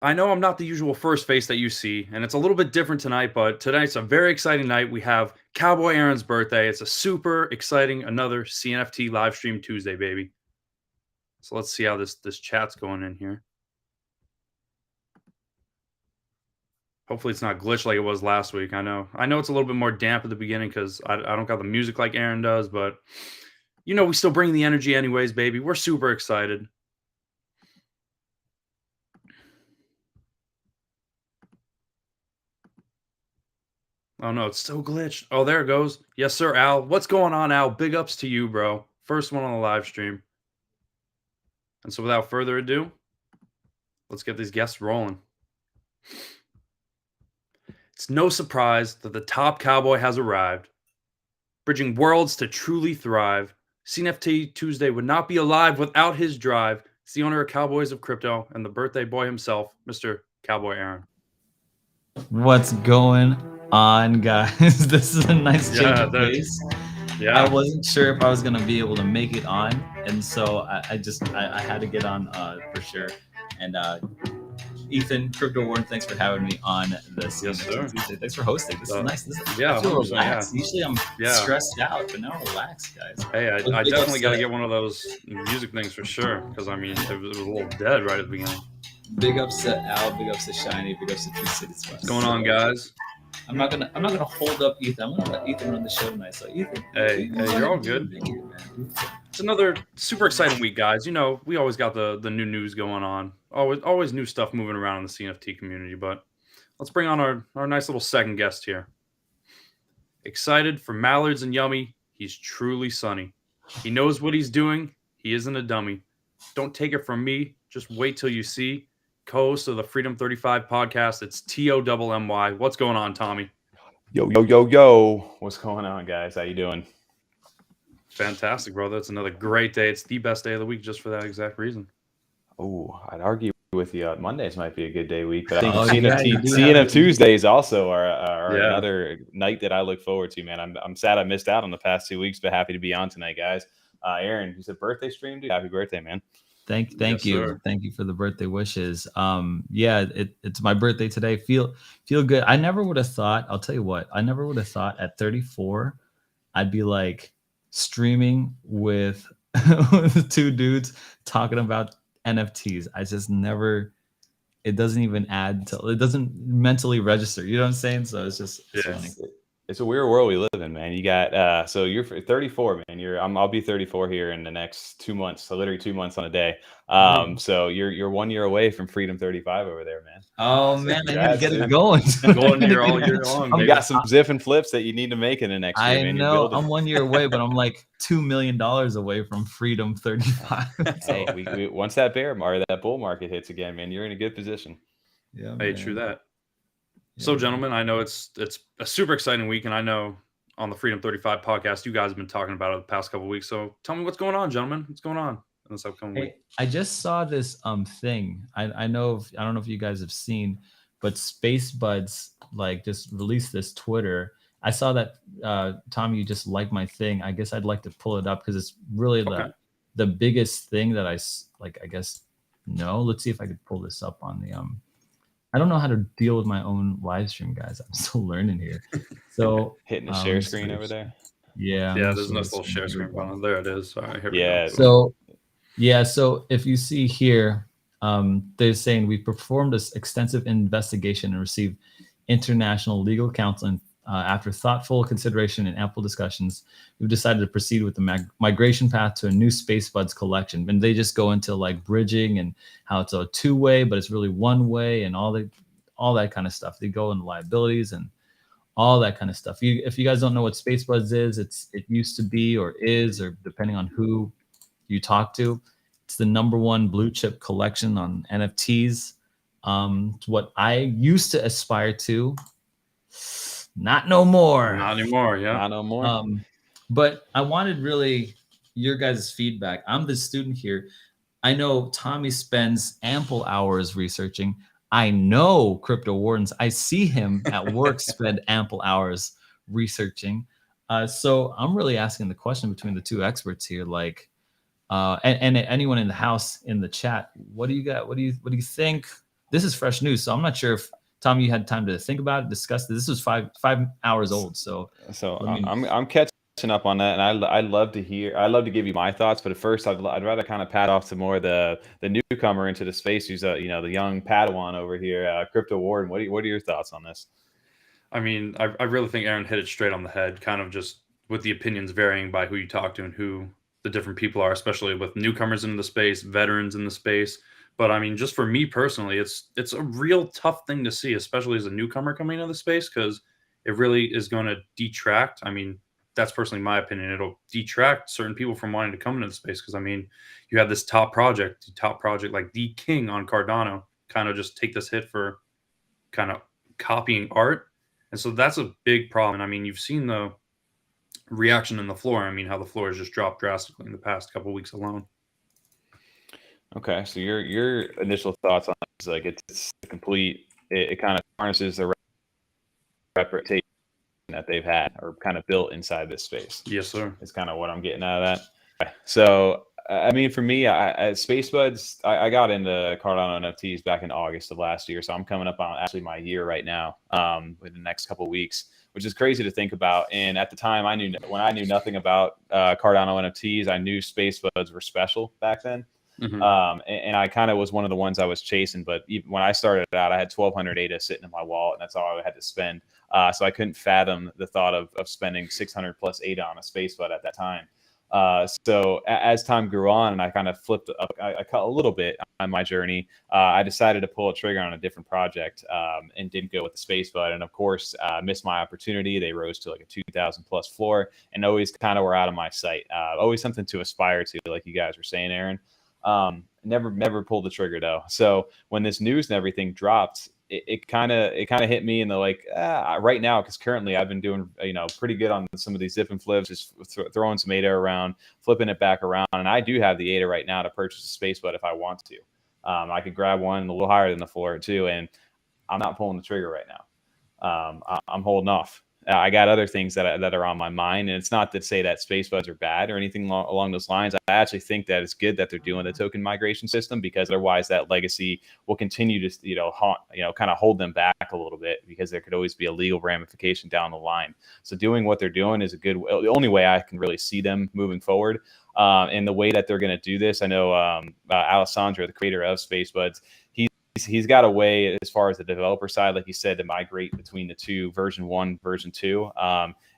I know I'm not the usual first face that you see, and it's a little bit different tonight, but tonight's a very exciting night. We have Cowboy Aaron's birthday. It's a super exciting another CNFT live stream Tuesday, baby. So let's see how this chat's going in here. Hopefully it's not glitched like it was last week. I know it's a little bit more damp at the beginning because I don't got the music like Aaron does, but we still bring the energy anyways, baby. We're super excited. Oh no, it's still glitched. Oh, there it goes. Yes, sir, Al. What's going on, Al? Big ups to you, bro. First one on the live stream. And so without further ado, let's get these guests rolling. It's no surprise that the top cowboy has arrived, bridging worlds to truly thrive. CNFT Tuesday would not be alive without his drive. It's the owner of Cowboys of Crypto and the birthday boy himself, Mr. Cowboy Aaron. What's going on, guys? This is a nice change of pace. Yeah. I wasn't sure if I was gonna be able to make it on, and so I had to get on for sure. And Ethan, Crypto Warden, thanks for having me on this. Yes, sir. Tuesday. Thanks for hosting. This is nice. I feel relaxed. Yeah. Usually I'm stressed out, but now relaxed, guys. Hey, I definitely got to get one of those music things for sure, because I mean, it was a little dead right at the beginning. Big ups to Al, big ups to Shiny, big ups to True City West. What's going on, guys? I'm not gonna hold up Ethan. I'm gonna let Ethan run the show tonight. So Ethan, hey, you're all good. It's another super exciting week, guys. We always got the new news going on. Always new stuff moving around in the CNFT community. But let's bring on our nice little second guest here. Excited for Mallards and Yummy. He's truly sunny. He knows what he's doing. He isn't a dummy. Don't take it from me. Just wait till you see. Co-host of the Freedom 35 podcast. It's TOMMY. What's going on, Tommy? Yo. What's going on, guys? How you doing? Fantastic, brother. It's another great day. It's the best day of the week just for that exact reason. Oh, I'd argue with you. Mondays might be a good day week, but I think CNF Tuesdays also are another night that I look forward to, man. I'm sad I missed out on the past 2 weeks, but happy to be on tonight, guys. Aaron, you said birthday stream, dude? Happy birthday, man. Thank you. Sir. Thank you for the birthday wishes. It's my birthday today. Feel good. I never would have thought, I'll tell you what, I never would have thought at 34 I'd be like streaming with two dudes talking about NFTs. I just never, it doesn't even it doesn't mentally register. You know what I'm saying? So it's funny. It's a weird world we live in, man. You got so you're 34, man. I'll be 34 here in the next 2 months. So literally 2 months on a day. So you're 1 year away from Freedom 35 over there, man. Oh man, I need to get it going. Going here all year long. You got some ziff and flips that you need to make in the next year, man. I know. I'm 1 year away, but I'm like $2 million away from Freedom 35. Hey, we once that bull market hits again, man, you're in a good position. Yeah. Hey, true that. So, gentlemen, I know it's a super exciting week, and I know on the Freedom 35 podcast, you guys have been talking about it the past couple of weeks. So, tell me what's going on, gentlemen. What's going on in this upcoming week? I just saw this thing. I don't know if you guys have seen, but Space Buds just released this Twitter. I saw that Tom, you just liked my thing. I guess I'd like to pull it up because it's really the biggest thing that I guess no. Let's see if I could pull this up on the I don't know how to deal with my own live stream, guys. I'm still learning here. So hitting the share screen over there. Yeah. Yeah, there's a nice little share screen button. There it is. All right, here we go. So if you see here, they're saying we performed this extensive investigation and received international legal counsel. After thoughtful consideration and ample discussions, we've decided to proceed with the migration path to a new Space Buds collection. And they just go into bridging and how it's a two-way, but it's really one-way and all that kind of stuff. They go into liabilities and all that kind of stuff. If you guys don't know what Space Buds is, it used to be or is, or depending on who you talk to, it's the #1 blue chip collection on NFTs. It's what I used to aspire to. Not no more. Not anymore, yeah. Not no more. But I wanted really your guys' feedback. I'm the student here. I know Tommy spends ample hours researching. I know Crypto Wardens. I see him at work spend ample hours researching. So I'm really asking the question between the two experts here, and anyone in the house in the chat. What do you got? What do you think? this is fresh news. So I'm not sure if Tom, you had time to think about it, discuss it. This was 5 hours old. So I'm catching up on that, and I'd love to hear. I'd love to give you my thoughts, but at first I'd rather kind of pat off to more the newcomer into the space, who's the young Padawan over here, Crypto Warden. What are your thoughts on this? I mean, I really think Aaron hit it straight on the head, kind of just with the opinions varying by who you talk to and who the different people are, especially with newcomers in the space, veterans in the space. But I mean, just for me personally, it's a real tough thing to see, especially as a newcomer coming into the space, because it really is going to detract. I mean, that's personally my opinion. It'll detract certain people from wanting to come into the space, because I mean, you have this top project like the king on Cardano, kind of just take this hit for kind of copying art. And so that's a big problem. And I mean, you've seen the reaction in the floor. I mean, how the floor has just dropped drastically in the past couple of weeks alone. Okay, so your initial thoughts on it is like it's complete. It kind of harnesses the reputation that they've had or kind of built inside this space. Yes, sir. It's kind of what I'm getting out of that. So I mean, for me, Space Buds, I got into Cardano NFTs back in August of last year, so I'm coming up on actually my year right now, in the next couple of weeks, which is crazy to think about. And at the time, when I knew nothing about Cardano NFTs, I knew Space Buds were special back then. Mm-hmm. And I kind of was one of the ones I was chasing. But even when I started out, I had 1,200 ADA sitting in my wallet, and that's all I had to spend. So I couldn't fathom the thought of spending 600 plus ADA on a Space Bud at that time. So as time grew on and I kind of flipped up, I cut a little bit on my journey. I decided to pull a trigger on a different project, and didn't go with the Space Bud. And of course, missed my opportunity. They rose to like a 2,000 plus floor and always kind of were out of my sight. Always something to aspire to, like you guys were saying, Aaron. Never pulled the trigger though. So when this news and everything dropped, it kind of hit me in the like, right now, because currently I've been doing pretty good on some of these zip and flips, just throwing some ADA around, flipping it back around, and I do have the ADA right now to purchase a Space Bud if I want to. I could grab one a little higher than the floor too, and I'm not pulling the trigger right now. I'm holding off. I got other things that are on my mind, and it's not to say that Space Buds are bad or anything along those lines. I actually think that it's good that they're doing the token migration system, because otherwise that legacy will continue to haunt, kind of hold them back a little bit, because there could always be a legal ramification down the line. So doing what they're doing is the only way I can really see them moving forward. And the way that they're going to do this, I know Alessandro, the creator of Space Buds, he's got a way, as far as the developer side, like you said, to migrate between the two, version 1, version 2,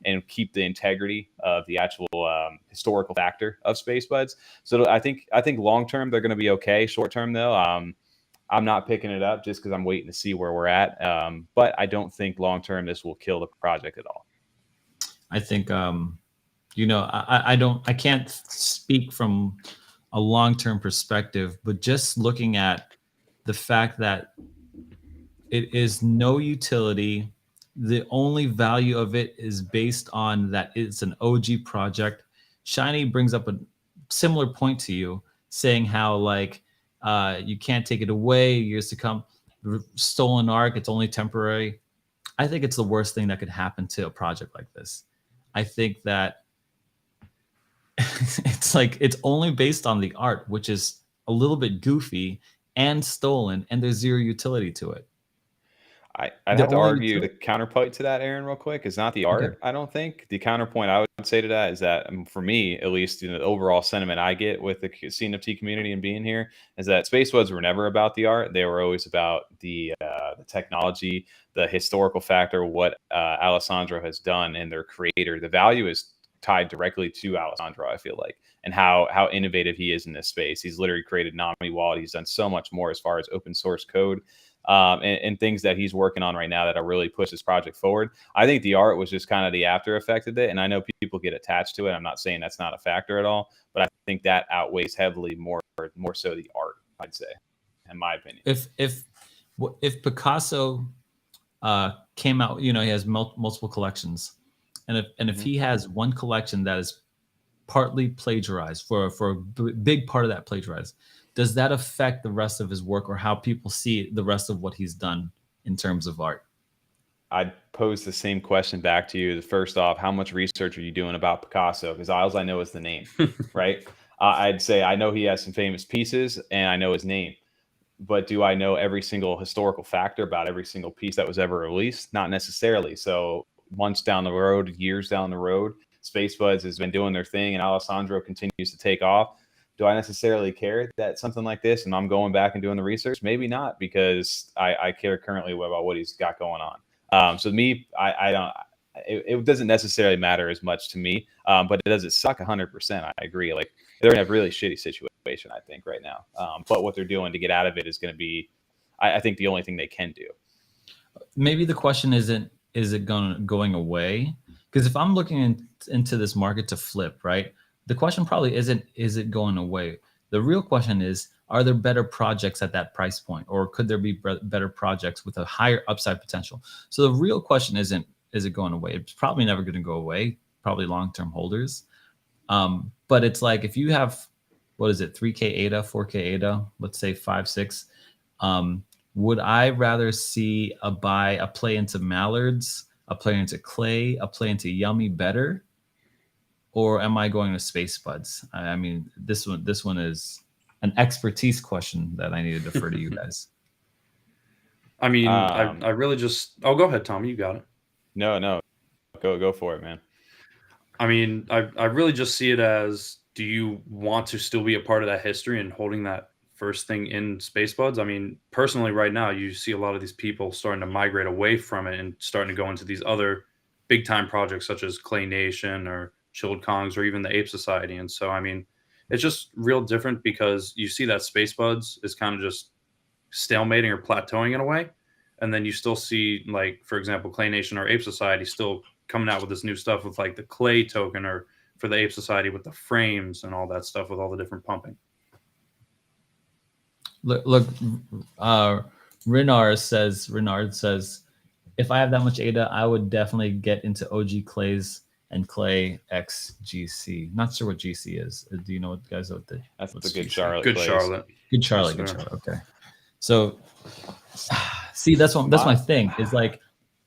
and keep the integrity of the actual historical factor of Space Buds. So I think long term they're going to be okay. Short term though, I'm not picking it up just because I'm waiting to see where we're at. But I don't think long term this will kill the project at all. I think I can't speak from a long term perspective, but just looking at the fact that it is no utility, the only value of it is based on that it's an OG project. Shiny brings up a similar point to you, saying how like you can't take it away, years to come. Stolen Arc, it's only temporary. I think it's the worst thing that could happen to a project like this. I think that it's only based on the art, which is a little bit goofy and stolen, and there's zero utility to it. I'd have to argue the counterpoint to that, Aaron, real quick, is not the art. Okay. I don't think the counterpoint I would say to that is that, for me, at least, the overall sentiment I get with the CNFT community and being here is that Space Buds were never about the art. They were always about the technology, the historical factor, what Alessandro has done, and their creator. The value is tied directly to Alessandro, I feel like, and how innovative he is in this space. He's literally created Nami Wallet. He's done so much more as far as open source code, and things that he's working on right now that are really push this project forward. I think the art was just kind of the after effect of it, and I know people get attached to it. I'm not saying that's not a factor at all, but I think that outweighs heavily more so the art, I'd say, in my opinion. If Picasso came out, he has multiple collections, and if he has one collection that is partly plagiarized for a big part of that plagiarized, does that affect the rest of his work or how people see the rest of what he's done in terms of art? I'd pose the same question back to you. First off, how much research are you doing about Picasso? Because all I know is the name, right? I'd say I know he has some famous pieces and I know his name. But do I know every single historical factor about every single piece that was ever released? Not necessarily. So months down the road, years down the road, Space Buds has been doing their thing and Alessandro continues to take off. Do I necessarily care that something like this and I'm going back and doing the research? Maybe not, because I care currently about what he's got going on. So me, I don't. It doesn't necessarily matter as much to me, but does it suck? 100%. I agree. Like, they're in a really shitty situation, I think, right now. But what they're doing to get out of it is going to be, I think, the only thing they can do. Maybe the question isn't, is it going away? Because if I'm looking into this market to flip, right, the question probably isn't, is it going away? The real question is, are there better projects at that price point? Or could there be better projects with a higher upside potential? So the real question isn't, is it going away? It's probably never going to go away, probably long-term holders. But it's like, if you have, what is it, 3K ADA, 4K ADA, let's say 5, 6, would I rather see a play into Mallards, a play into Clay, a play into Yummy better? Or am I going to Space Buds? I mean, this one is an expertise question that I need to defer to you guys. I mean, I really just, oh, go ahead, Tommy, you got it. No, go for it, man. I mean, I really just see it as, do you want to still be a part of that history and holding that first thing in Space Buds? I mean, personally, right now, you see a lot of these people starting to migrate away from it and starting to go into these other big time projects such as Clay Nation or Chilled Kongs or even the Ape Society. And so, I mean, it's just real different because you see that Space Buds is kind of just stalemating or plateauing in a way. And then you still see, like, for example, Clay Nation or Ape Society still coming out with this new stuff with like the Clay token, or for the Ape Society with the frames and all that stuff with all the different pumping. Look, Renard says, if I have that much ADA, I would definitely get into OG Clays and Clay X GC. Not sure what GC is. Do you know what, guys? That's the Good GC? Charlotte. Good Clays. Charlotte. Good Charlotte. Good Charlotte. Okay. So, see, that's my thing. Is like,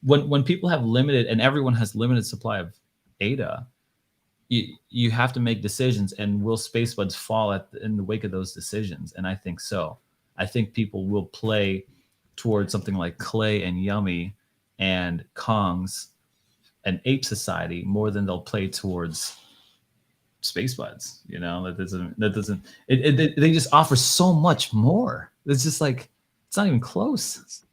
when people have limited, and everyone has limited supply of ADA, you have to make decisions, and will Space Buds fall in the wake of those decisions? And I think so. I think people will play towards something like Clay and Yummy and Kongs and Ape Society more than they'll play towards Space Buds. You know, they just offer so much more. It's just like, it's not even close.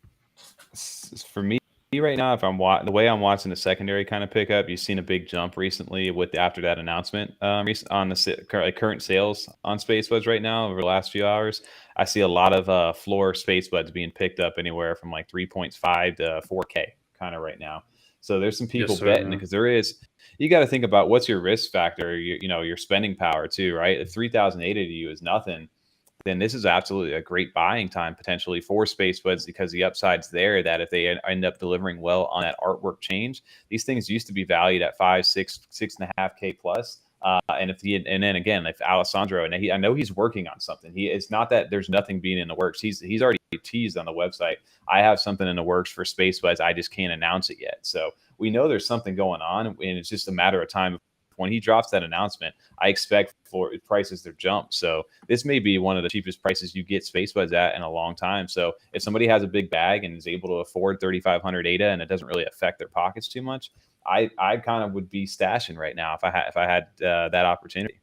For me right now, if I'm the way I'm watching the secondary kind of pick up, you've seen a big jump recently after that announcement on the current sales on Space Buds right now over the last few hours. I see a lot of floor Space Buds being picked up anywhere from like 3.5 to 4K kind of right now. So there's some people betting, because you got to think about what's your risk factor, your spending power too, right? If 3,000 ADA to you is nothing, then this is absolutely a great buying time potentially for Space Buds, because the upside's there that if they end up delivering well on that artwork change, these things used to be valued at 5, 6, 6.5K plus. And then again, if Alessandro, and I know he's working on something. It's not that there's nothing being in the works. He's already teased on the website, I have something in the works for Space Buds. I just can't announce it yet. So we know there's something going on, and it's just a matter of time. When he drops that announcement, I expect for prices to jump. So this may be one of the cheapest prices you get Space Buds at in a long time. So if somebody has a big bag and is able to afford 3,500 ADA and it doesn't really affect their pockets too much, I kind of would be stashing right now if I had that opportunity.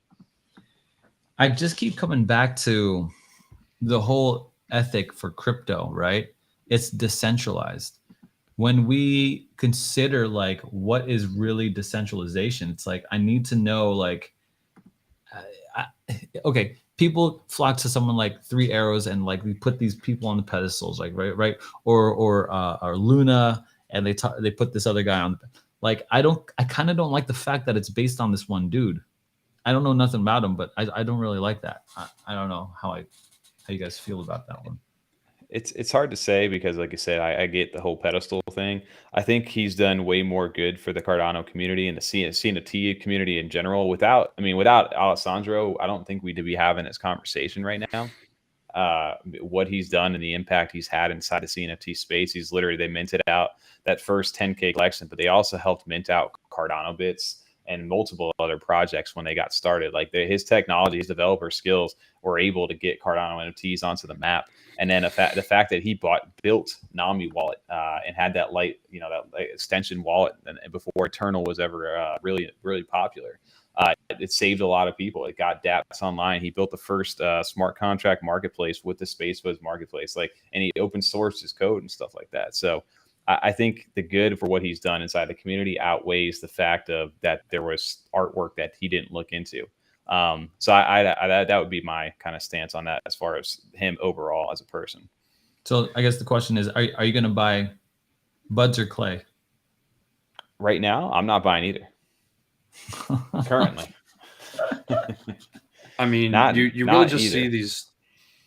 I just keep coming back to the whole ethic for crypto, right? It's decentralized. When we consider like what is really decentralization, it's like, I need to know, like, okay, people flock to someone like 3 Arrows and like we put these people on the pedestals, like right, or Luna, and they put this other guy on. Like, I kind of don't like the fact that it's based on this one dude. I don't know nothing about him, but I don't really like that. I don't know how you guys feel about that one. It's hard to say, because like you said, I get the whole pedestal thing. I think he's done way more good for the Cardano community and the CNFT community in general. Without Alessandro, I don't think we'd be having this conversation right now. What he's done and the impact he's had inside the CNFT space. They minted out that first 10K collection, but they also helped mint out Cardano bits and multiple other projects when they got started. Like his technology, his developer skills were able to get Cardano NFTs onto the map. And then the fact that he built Nami wallet and had that light, that extension wallet and before Eternal was ever really, really popular. It saved a lot of people. It got dApps online. He built the first smart contract marketplace with the SpaceBuzz marketplace, and he open sourced his code and stuff like that. So I think the good for what he's done inside the community outweighs the fact of that there was artwork that he didn't look into. So that would be my kind of stance on that as far as him overall as a person. So I guess the question is, are you going to buy Buds or Clay? Right now, I'm not buying either. Currently. I mean, you really just see these.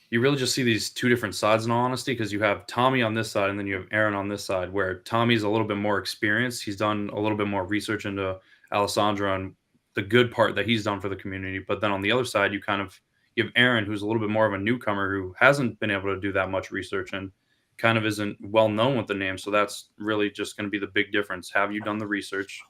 You really just see these two different sides, in all honesty, because you have Tommy on this side and then you have Aaron on this side, where Tommy's a little bit more experienced. He's done a little bit more research into Alessandro and the good part that he's done for the community. But then on the other side, you have Aaron, who's a little bit more of a newcomer who hasn't been able to do that much research and kind of isn't well known with the name. So that's really just going to be the big difference. Have you done the research?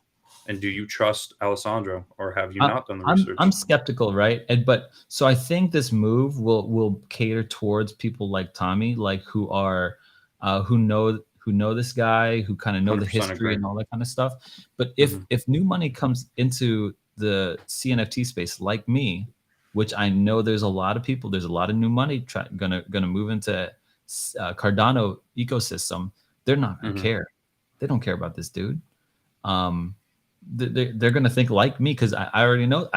And do you trust Alessandro, or have you not done the research? I'm skeptical, right? But so I think this move will cater towards people like Tommy, like who know this guy, who kind of know the history and all that kind of stuff. But if new money comes into the CNFT space, like me, which I know there's a lot of people, there's a lot of new money gonna move into Cardano ecosystem. They're not gonna care. They don't care about this dude. They're going to think like me because I already know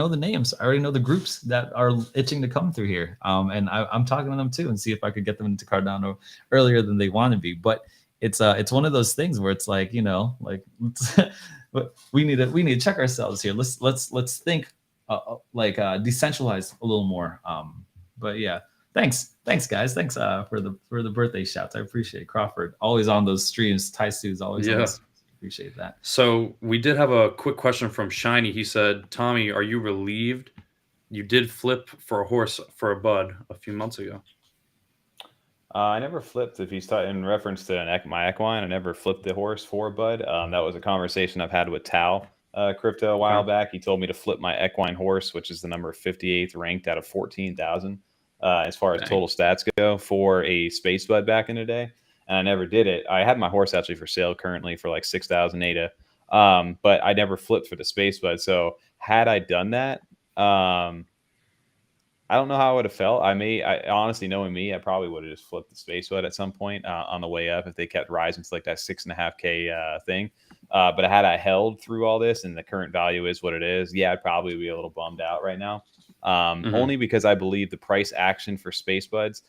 the names. I already know the groups that are itching to come through here. And I'm talking to them too and see if I could get them into Cardano earlier than they want to be. But it's one of those things where it's like, we need to check ourselves here. Let's think decentralized a little more. But yeah, thanks guys. Thanks for the birthday shouts. I appreciate it. Crawford always on those streams. Taistu's always on those. Appreciate that. So we did have a quick question from Shiny. He said, Tommy, are you relieved you did flip for a horse for a bud a few months ago? I never flipped. If you start in reference to my equine, I never flipped the horse for a bud. That was a conversation I've had with TAL Crypto a while back. He told me to flip my equine horse, which is the number 58th ranked out of 14,000 as far as total stats go for a space bud back in the day. And I never did it. I had my horse actually for sale currently for like 6,000 ADA, but I never flipped for the space bud. So had I done that, I don't know how I would have felt. I honestly, knowing me, I probably would have just flipped the space bud at some point on the way up if they kept rising to like that 6.5K thing. But had I held through all this and the current value is what it is, yeah, I'd probably be a little bummed out right now. Only because I believe the price action for space buds.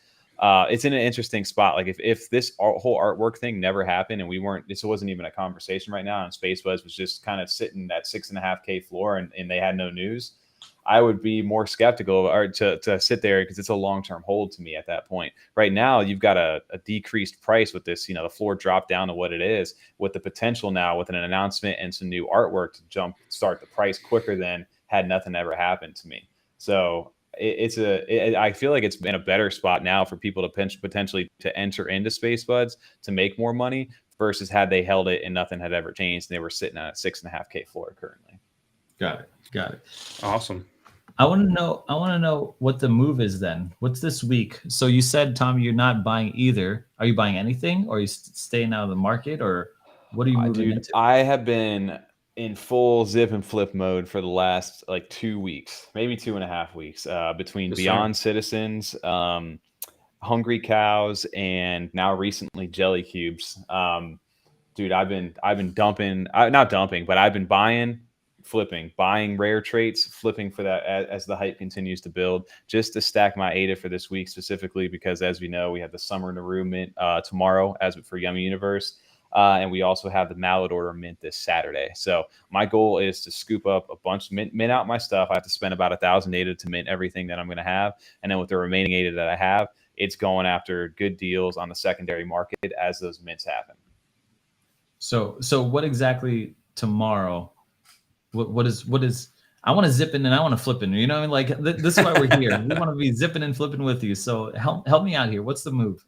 It's in an interesting spot. Like if this whole artwork thing never happened and this wasn't even a conversation right now and SpaceBuzz was just kind of sitting at 6.5K floor and they had no news, I would be more skeptical to sit there because it's a long-term hold to me at that point. Right now, you've got a decreased price with this, the floor dropped down to what it is with the potential now with an announcement and some new artwork to start the price quicker than had nothing ever happened to me. So I feel like it's in a better spot now for people to potentially to enter into SpaceBuzz to make more money versus had they held it and nothing had ever changed and they were sitting at a 6.5K floor currently. Got it. Awesome. I want to know what the move is then. What's this week? So you said, Tom, you're not buying either. Are you buying anything, or are you staying out of the market, or what are you moving into? I have been in full zip and flip mode for the last like 2 weeks, maybe 2.5 weeks, between Beyond Citizens, Hungry Cows, and now recently Jelly Cubes. Dude, I've been dumping, not dumping, but I've been buying, flipping, buying rare traits, flipping for that as the hype continues to build, just to stack my ADA for this week specifically, because as we know, we have the Summer Naru mint tomorrow as for Yummy Universe. And we also have the Mallet Order mint this Saturday. So my goal is to scoop up a bunch, mint out my stuff. I have to spend about 1,000 ADA to mint everything that I'm going to have. And then with the remaining ADA that I have, it's going after good deals on the secondary market as those mints happen. So what exactly tomorrow? What is? I want to zip in and I want to flip in. You know, what I mean? Like this is why we're here. We want to be zipping and flipping with you. So help me out here. What's the move?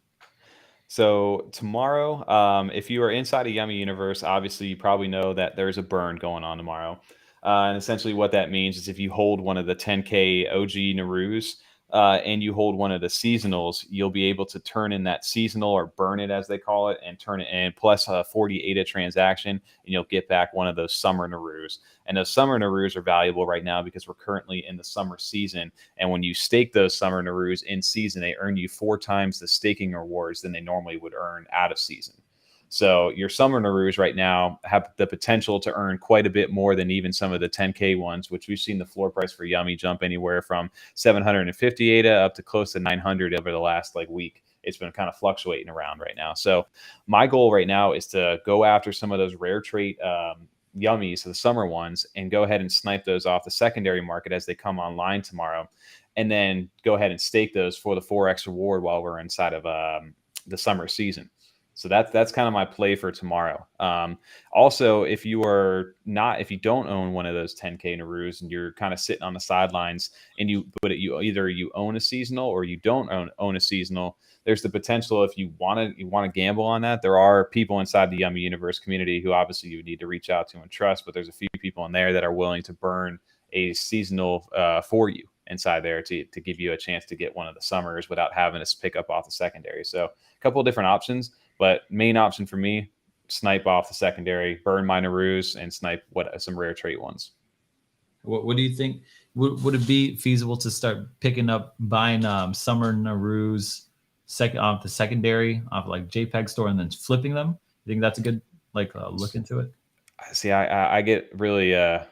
So tomorrow, if you are inside a Yummy Universe, obviously you probably know that there's a burn going on tomorrow. And essentially what that means is if you hold one of the 10K OG Narus and you hold one of the seasonals, you'll be able to turn in that seasonal, or burn it as they call it, and turn it in plus a 40 ADA transaction, and you'll get back one of those summer Narus. And those summer Narus are valuable right now because we're currently in the summer season. And when you stake those summer Narus in season, they earn you 4 times the staking rewards than they normally would earn out of season. So your summer Narus right now have the potential to earn quite a bit more than even some of the 10K ones, which we've seen the floor price for Yummy jump anywhere from 750 ADA up to close to 900 over the last week. It's been kind of fluctuating around right now. So my goal right now is to go after some of those rare trait Yummies, the summer ones, and go ahead and snipe those off the secondary market as they come online tomorrow, and then go ahead and stake those for the 4x reward while we're inside of the summer season. So that's kind of my play for tomorrow. Also, if you don't own one of those 10K Narus and you're kind of sitting on the sidelines, and you either own a seasonal or you don't own a seasonal, there's the potential, if you want to gamble on that, there are people inside the Yummy Universe community who obviously you would need to reach out to and trust, but there's a few people in there that are willing to burn a seasonal for you inside there to give you a chance to get one of the summers without having to pick up off the secondary. So a couple of different options. But main option for me, snipe off the secondary, burn my Narus, and snipe some rare trait ones. What do you think? Would it be feasible to start buying summer Narus off the secondary, off JPEG store, and then flipping them? You think that's a good look into it? See, I get really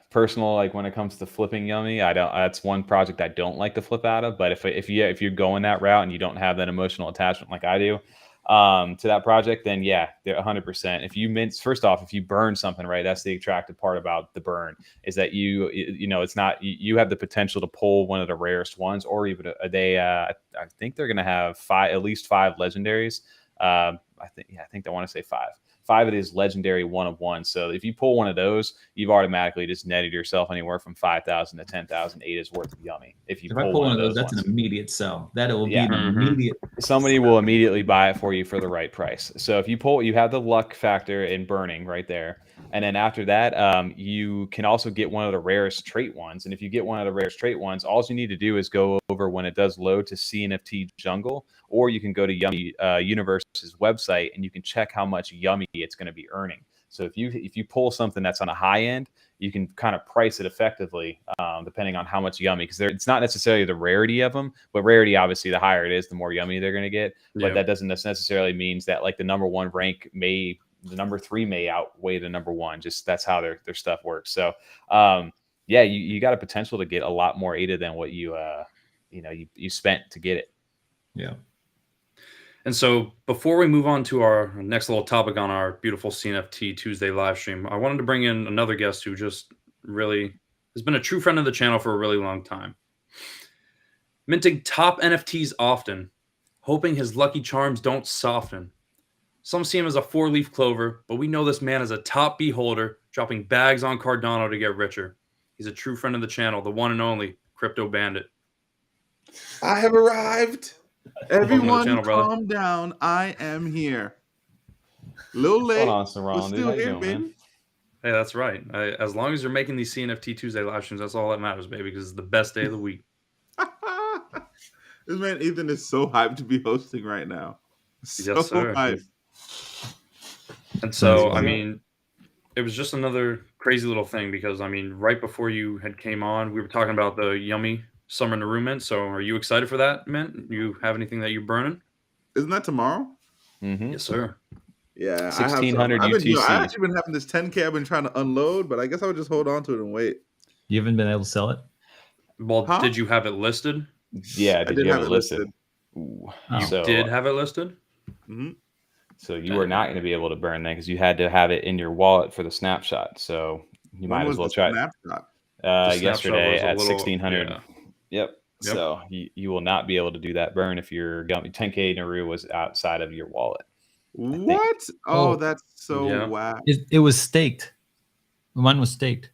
personal when it comes to flipping Yummy. That's one project I don't like to flip out of. But if you're going that route and you don't have that emotional attachment like I do to that project, then yeah, they're 100%. First off, if you burn something, right, that's the attractive part about the burn, is that it's not, you have the potential to pull one of the rarest ones, or even I think they're going to have at least 5 legendaries. I think they want to say 5 of these legendary 1-of-1. So if you pull one of those, you've automatically just netted yourself anywhere from 5,000 to 10,000 ADA's worth of Yummy. If I pull one of those, that's an immediate sell. That will be an immediate. Somebody will immediately buy it for you for the right price. So if you pull, you have the luck factor in burning right there. And then after that, you can also get one of the rarest trait ones. And if you get one of the rarest trait ones, all you need to do is go over when it does load to CNFT Jungle, or you can go to Yummy Universe's website and you can check how much Yummy it's going to be earning. So if you pull something that's on a high end, you can kind of price it effectively depending on how much Yummy, because it's not necessarily the rarity of them, but rarity, obviously, the higher it is, the more Yummy they're going to get. But that doesn't necessarily means that the number 1 rank the number 3 may outweigh the number 1. Just that's how their stuff works. So you got a potential to get a lot more ADA than what you spent to get it. Yeah. And so before we move on to our next little topic on our beautiful CNFT Tuesday live stream, I wanted to bring in another guest who just really has been a true friend of the channel for a really long time. Minting top NFTs often, hoping his lucky charms don't soften. Some see him as a 4-leaf clover, but we know this man is a top beholder, dropping bags on Cardano to get richer. He's a true friend of the channel, the one and only Crypto Bandit. I have arrived. Everyone, channel, calm down. I am here. A little late. What's going on, Seron? But still here, baby. Man? Hey, that's right. As long as you're making these CNFT Tuesday live streams, that's all that matters, baby, because it's the best day of the week. This man Ethan is so hyped to be hosting right now. So yes, sir. Hyped. And so, I mean, it was just another crazy little thing because, I mean, right before you had came on, we were talking about the Yummy Summer Naru mint. So are you excited for that mint? You have anything that you're burning? Isn't that tomorrow? Mm-hmm. Yes, sir. Yeah, 1,600 UTC. I've actually been having this 10K I've been trying to unload, but I guess I would just hold on to it and wait. You haven't been able to sell it? Well, did you have it listed? Yeah, did you have it listed? You did have it listed? Mm-hmm. So you were not going to be able to burn that because you had to have it in your wallet for the snapshot. So you might as well try it. Yesterday at 1,600. Yeah. Yep. So you will not be able to do that burn if your 10K Naru was outside of your wallet. What? Oh, that's so whack. It was staked. Mine was staked.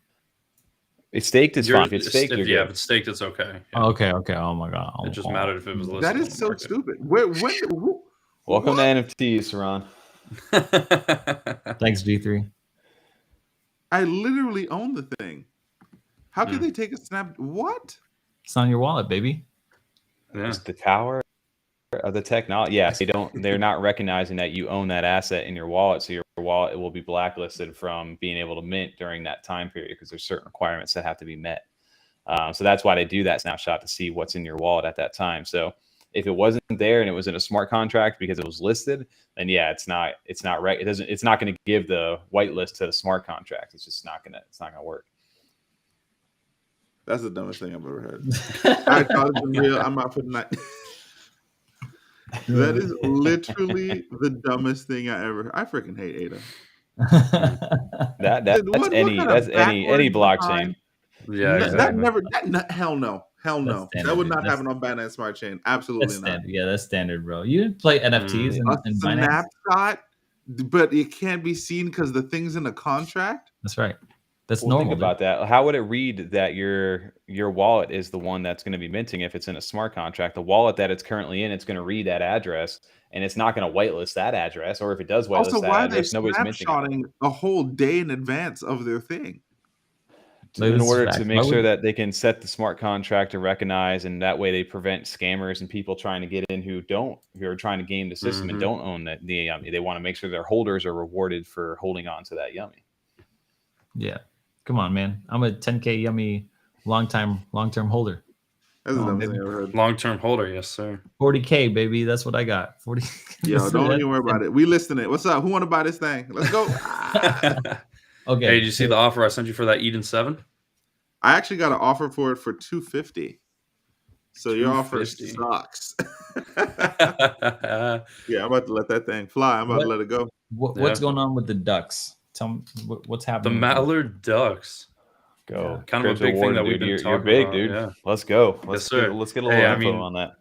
It's staked is fine. If it's staked, if it's staked, it's okay. Yeah. Okay. Oh my god. It just mattered if it was listed. That is so stupid. Welcome to NFTs, Seron. Thanks, G3. I literally own the thing. How could they take a snap? What? It's on your wallet, baby. Yeah. Just the power of the technology. Yes, they're not recognizing that you own that asset in your wallet. So your wallet will be blacklisted from being able to mint during that time period because there's certain requirements that have to be met. So that's why they do that snapshot to see what's in your wallet at that time. So if it wasn't there and it was in a smart contract because it was listed, then yeah, it's not going to give the whitelist to the smart contract. It's not going to work. That's the dumbest thing I've ever heard. I thought it's been real. I'm not putting that. That is literally the dumbest thing I ever heard. I freaking hate ADA. That's any blockchain. Yeah, exactly. Hell no. That would not happen on Binance Smart Chain. Absolutely not. Yeah, that's standard, bro. You didn't play NFTs in Binance? Snapshot, but it can't be seen because the thing's in a contract. That's right. That's normal. Think about that. How would it read that your wallet is the one that's going to be minting if it's in a smart contract? The wallet that it's currently in, it's going to read that address, and it's not going to whitelist that address. Or if it does whitelist also, that why address, nobody's minting snapshotting a whole day in advance of their thing? In order to make sure that they can set the smart contract to recognize, and that way they prevent scammers and people trying to get in who are trying to game the system and don't own the yummy. They want to make sure their holders are rewarded for holding on to that yummy. Yeah. Come on, man. I'm a 10K yummy long-term holder. That's the dumbest thing I ever heard. Long-term holder, yes, sir. 40K, baby. That's what I got. 40. Yo, don't even worry about it. We listing it. What's up? Who want to buy this thing? Let's go. Okay. Hey, did you see the offer I sent you for that Eden 7? I actually got an offer for it for $250. So your offer sucks. Yeah, I'm about to let that thing fly. I'm about to let it go. What's going on with the ducks? Tell me what's happening. The Mallard ducks. Go. Yeah, kind of a big thing that we've been talking about. You're big, dude. Yeah. Let's go. Yes, sir. Let's get a little info on that.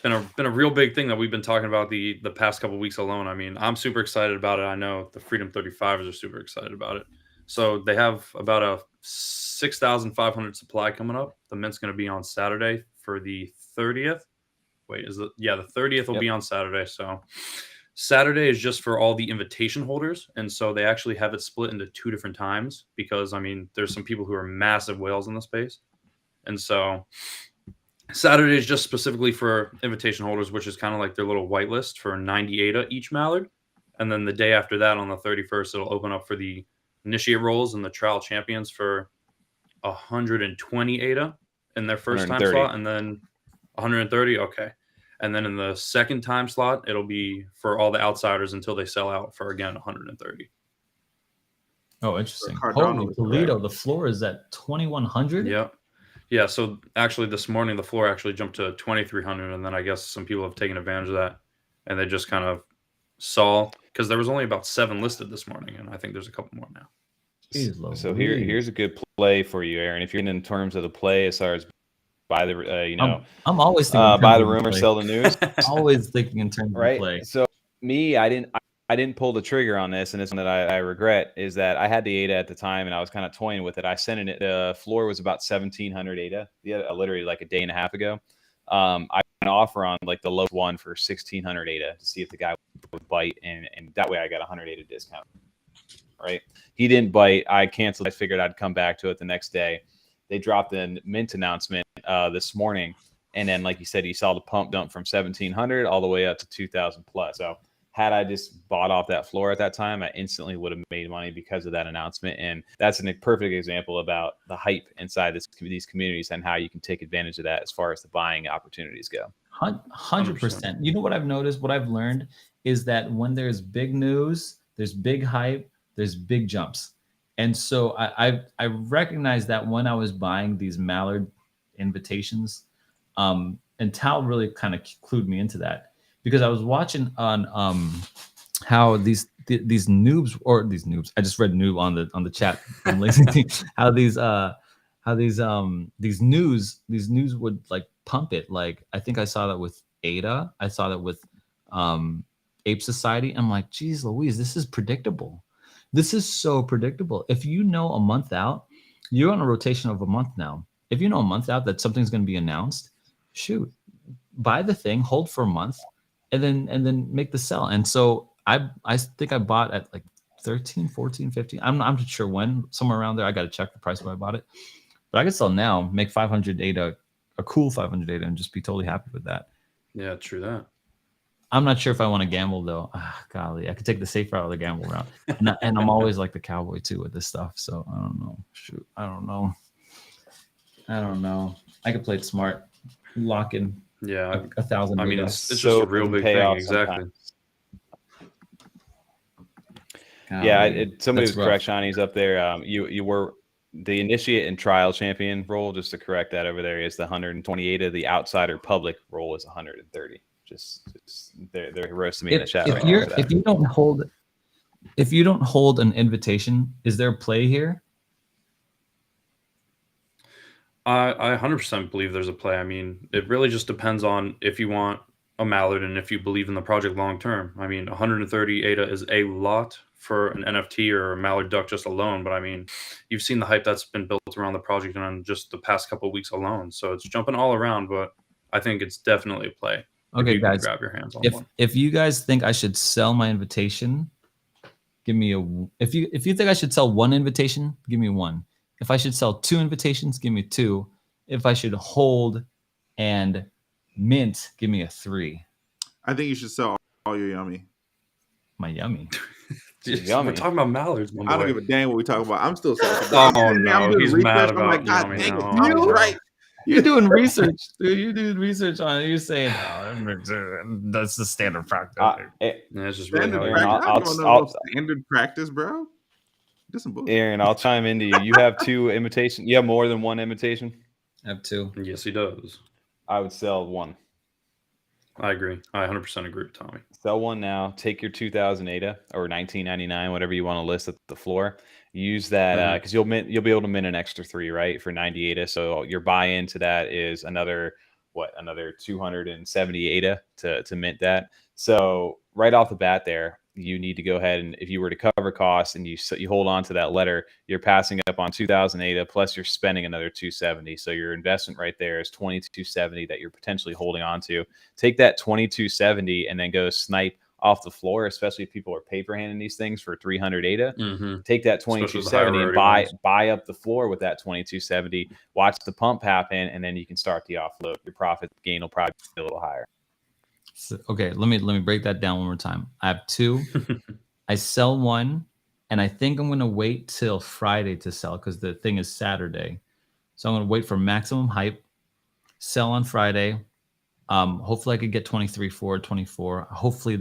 Been a real big thing that we've been talking about the past couple of weeks alone. I mean, I'm super excited about it. I know the Freedom 35ers are super excited about it. So they have about a 6,500 supply coming up. The mint's going to be on Saturday for the 30th. Wait, the 30th will be on Saturday. So Saturday is just for all the invitation holders. And so they actually have it split into 2 different times because, I mean, there's some people who are massive whales in the space. And so Saturday is just specifically for invitation holders, which is kind of like their little whitelist for 90 ADA each Mallard. And then the day after that, on the 31st, it'll open up for the initiate rolls and the trial champions for 120 ADA in their first time slot, and then 130. Okay. And then in the second time slot, it'll be for all the outsiders until they sell out for, again, 130. Oh, interesting. Holy Toledo, the floor is at 2,100? Yep. Yeah, so actually this morning, the floor actually jumped to 2,300, and then I guess some people have taken advantage of that, and they just kind of saw, because there was only about 7 listed this morning, and I think there's a couple more now. So here's a good play for you, Aaron. If you're in terms of the play, as far as buy the, I'm always thinking buy the rumor, sell the news. Always thinking in terms of play. So me, I didn't pull the trigger on this, and it's one that I regret, is that I had the ADA at the time, and I was kind of toying with it. I sent it. The floor was about 1,700 ADA, literally like a day and a half ago. I got an offer on like the lowest one for 1,600 ADA to see if the guy would bite, and that way I got 100 ADA discount. Right? He didn't bite. I canceled. I figured I'd come back to it the next day. They dropped the mint announcement this morning, and then, like you said, you saw the pump dump from 1,700 all the way up to 2,000 plus. So had I just bought off that floor at that time, I instantly would have made money because of that announcement. And that's a perfect example about the hype inside these communities and how you can take advantage of that as far as the buying opportunities go. 100%. You know what I've noticed, what I've learned is that when there's big news, there's big hype, there's big jumps. And so I recognized that when I was buying these Mallard invitations, and Tal really kind of clued me into that, because I was watching on how these noobs, I just read noob on the chat how these news would like pump it. Like I think I saw that with ADA, I saw that with Ape Society. I'm like, geez Louise, this is predictable. This is so predictable. If you know a month out, you're on a rotation of a month now. If you know a month out that something's going to be announced, shoot, buy the thing, hold for a month, and then make the sell. And so I think I bought at like 13, 14, 15. I'm not sure when, somewhere around there. I got to check the price when I bought it. But I could sell now, make 500 ADA, a cool 500 ADA, and just be totally happy with that. Yeah, true that. I'm not sure if I want to gamble though. Golly, I could take the safe route or the gamble route, and I'm always like the cowboy too with this stuff. So I don't know. Shoot, I don't know. I could play it smart, lock in. Yeah, 1,000. I mean, it's just a real big thing. Exactly. Yeah, somebody was correct. Shiny's up there. You were the initiate and trial champion role. Just to correct that over there is the 128 of the outsider public role is 130. Just they're roasting me in the chat right now. If you don't hold an invitation, is there a play here? I 100% believe there's a play. I mean, it really just depends on if you want a mallard and if you believe in the project long term. I mean, 130 ADA is a lot for an NFT or a mallard duck just alone, but I mean, you've seen the hype that's been built around the project on just the past couple of weeks alone. So it's jumping all around, but I think it's definitely a play. Okay, guys, grab your hands on one. If you guys think I should sell my invitation, give me a. If you think I should sell one invitation, give me one. If I should sell 2 invitations, give me 2. If I should hold and mint, give me a 3. I think you should sell all your yummy. My yummy. Yummy. We're talking about mallards. I don't give a damn what we talk about. I'm still selling. Oh no, he's mad about yummy now. You're right. You're doing research, dude. You're doing research on it. You're saying that's the standard practice. It's just really standard practice, bro. Aaron, I'll chime into you. You have 2 invitations. You have more than 1 invitation? I have 2. Yes, he does. I would sell 1. I agree. I 100% agree with Tommy. Sell 1 now. Take your 2,000 ADA or 1999, whatever you want to list at the floor. Use that because you'll be able to mint an extra 3, right, for 90 ADA. So your buy-in to that is another 270 ADA to mint that. So right off the bat there, you need to go ahead and if you were to cover costs and you hold on to that letter, you're passing up on 2,000 ADA plus you're spending another 270. So your investment right there is 2270 that you're potentially holding on to. Take that 2270 and then go snipe off the floor, especially if people are paper handing these things for 300 ADA. Take that 2270 and buy up the floor with that 2270. Watch the pump happen, and then you can start the offload. Your profit gain will probably be a little higher. So, okay, let me break that down one more time. I have 2. I sell 1, and I think I'm going to wait till Friday to sell because the thing is Saturday. So I'm going to wait for maximum hype, sell on Friday. Hopefully I could get 23 for 24. Hopefully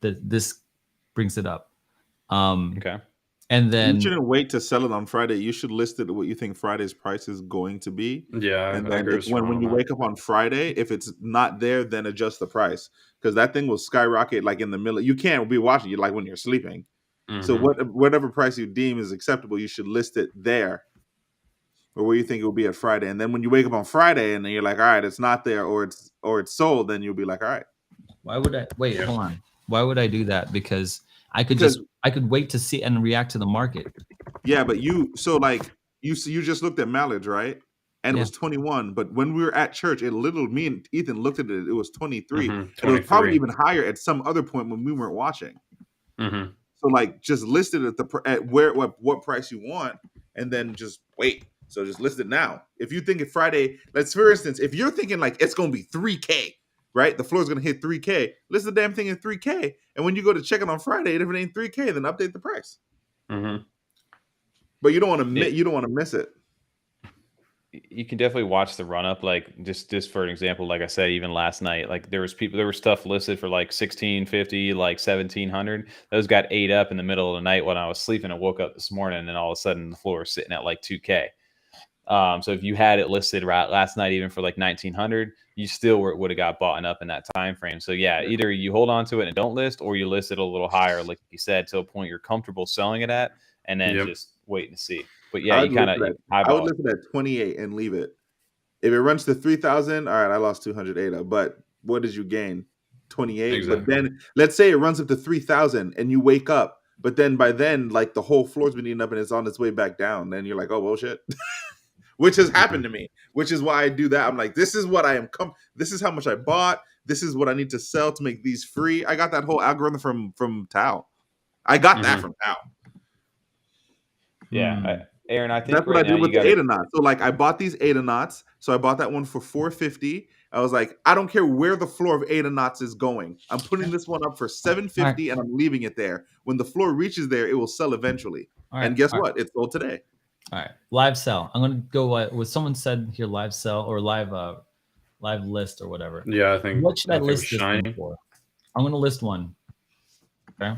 this brings it up. Okay. And then you shouldn't wait to sell it on Friday. You should list it what you think Friday's price is going to be. Yeah, and then when you wake up on Friday, if it's not there, then adjust the price because that thing will skyrocket like in the middle. You can't be watching it like when you're sleeping. So whatever price you deem is acceptable, you should list it there or where you think it will be at Friday. And then when you wake up on Friday and then you're like, all right, it's not there or it's sold, then you'll be like, all right. Why would I wait? Hold on. Why would I do that? Because I could wait to see and react to the market. Yeah, but you just looked at mallards, right? And it was 21. But when we were at church, me and Ethan looked at it. It was 23. And it was probably even higher at some other point when we weren't watching. So just list it at what price you want, and then just wait. So just list it now. If you think it's Friday, for instance, if you're thinking it's going to be 3K. Right, the floor is going to hit 3K. List the damn thing in 3K, and when you go to check it on Friday, if it ain't 3K, then update the price. But you don't want to miss it. You can definitely watch the run up. Just for an example, like I said, even last night, there was stuff listed for 1650, 1700. Those got ate up in the middle of the night when I was sleeping. I woke up this morning, and all of a sudden the floor was sitting at 2K. So if you had it listed last night, even for 1900, you still would have got bought up in that time frame. So yeah, either you hold on to it and don't list, or you list it a little higher, like you said, to a point you're comfortable selling it at, and then just wait and see. But yeah, I would list it at 28 and leave it. If it runs to 3,000, all right, I lost 200 ADA, but what did you gain? 28. Exactly. But then let's say it runs up to 3,000 and you wake up, but then by then, the whole floor's been eaten up and it's on its way back down. Then you're like, oh, well, shit. Which has happened to me, which is why I do that. I'm like, this is what I am. This is how much I bought. This is what I need to sell to make these free. I got that whole algorithm from TAL. I got that from TAL. Yeah. Aaron, I think That's what right I now did with you the got Adanauts. So like I bought these Adanauts. So I bought that one for $450. I was like, I don't care where the floor of Adanauts is going. I'm putting this one up for $750 and I'm leaving it there. When the floor reaches there, it will sell eventually. And guess what? It sold today. All right, live sell. I'm gonna go what someone said here: live sell or live list or whatever. Yeah, I think. What should I think list this one for? I'm gonna list one. Okay.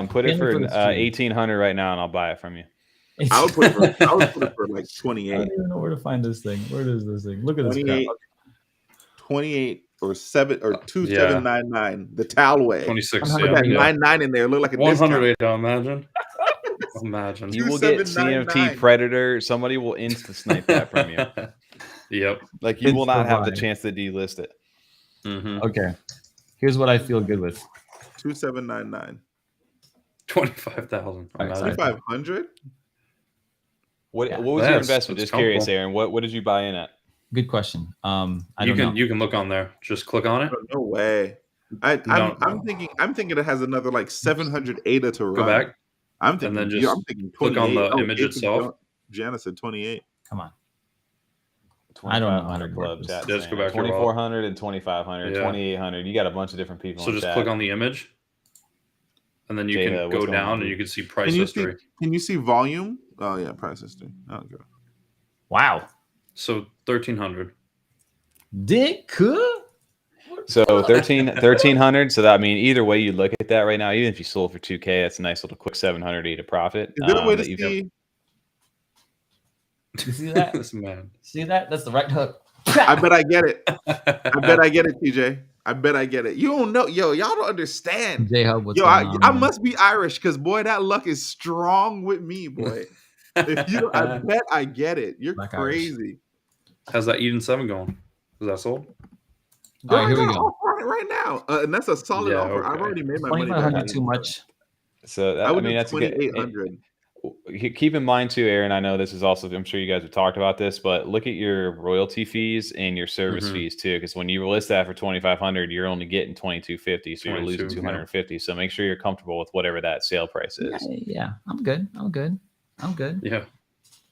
Put it for 1,800 right now, and I'll buy it from you. I would put it for like 28. I don't even know where to find this thing. Where is this thing? Look at this crap. 28 or 2799. The TAL way. 26. Put that 99 in there. Look like a 108. Imagine. Imagine. You will get CNFT Predator. Somebody will insta snipe that from you. Yep. Like you will not have the chance to delist it. Okay. Here's what I feel good with. 2799. 25,000. 2,500. What was your investment? Just curious, Aaron. What did you buy in at? Good question. You can look on there. Just click on it. No way. I'm thinking it has another like 700 ADA to run. Go back. I'm thinking 28. Click on the image itself. Jana said 28. Come on. I don't know how to club chat. Just go back 2,400 and 2,500, 2,800. You got a bunch of different people. So just click on the image, and then you can go down and you can see price history. Can you see volume? Oh yeah, price history. Okay. Wow. So 1,300. Dick. So 1,300. So that, I mean, either way you look at that right now, even if you sold for 2K, that's a nice little quick 700 to profit. Is there a way to see? You see that? This man. See that? That's the right hook. I bet I get it. I bet I get it, TJ. I bet I get it. You don't know, y'all don't understand. I must be Irish because boy, that luck is strong with me, boy. I bet I get it. You're Black crazy. Irish. How's that Eden 7 going? Is that sold? All right, here we go. Right now, and that's a solid offer. Okay. I've already made my money back. Too much. So that, I mean, that's 2,800. Keep in mind too, Aaron. I know this is also. I'm sure you guys have talked about this, but look at your royalty fees and your service fees too. Because when you list that for 2,500, you're only getting 2,250, so you're losing 250. So make sure you're comfortable with whatever that sale price is. Yeah, I'm good. Yeah.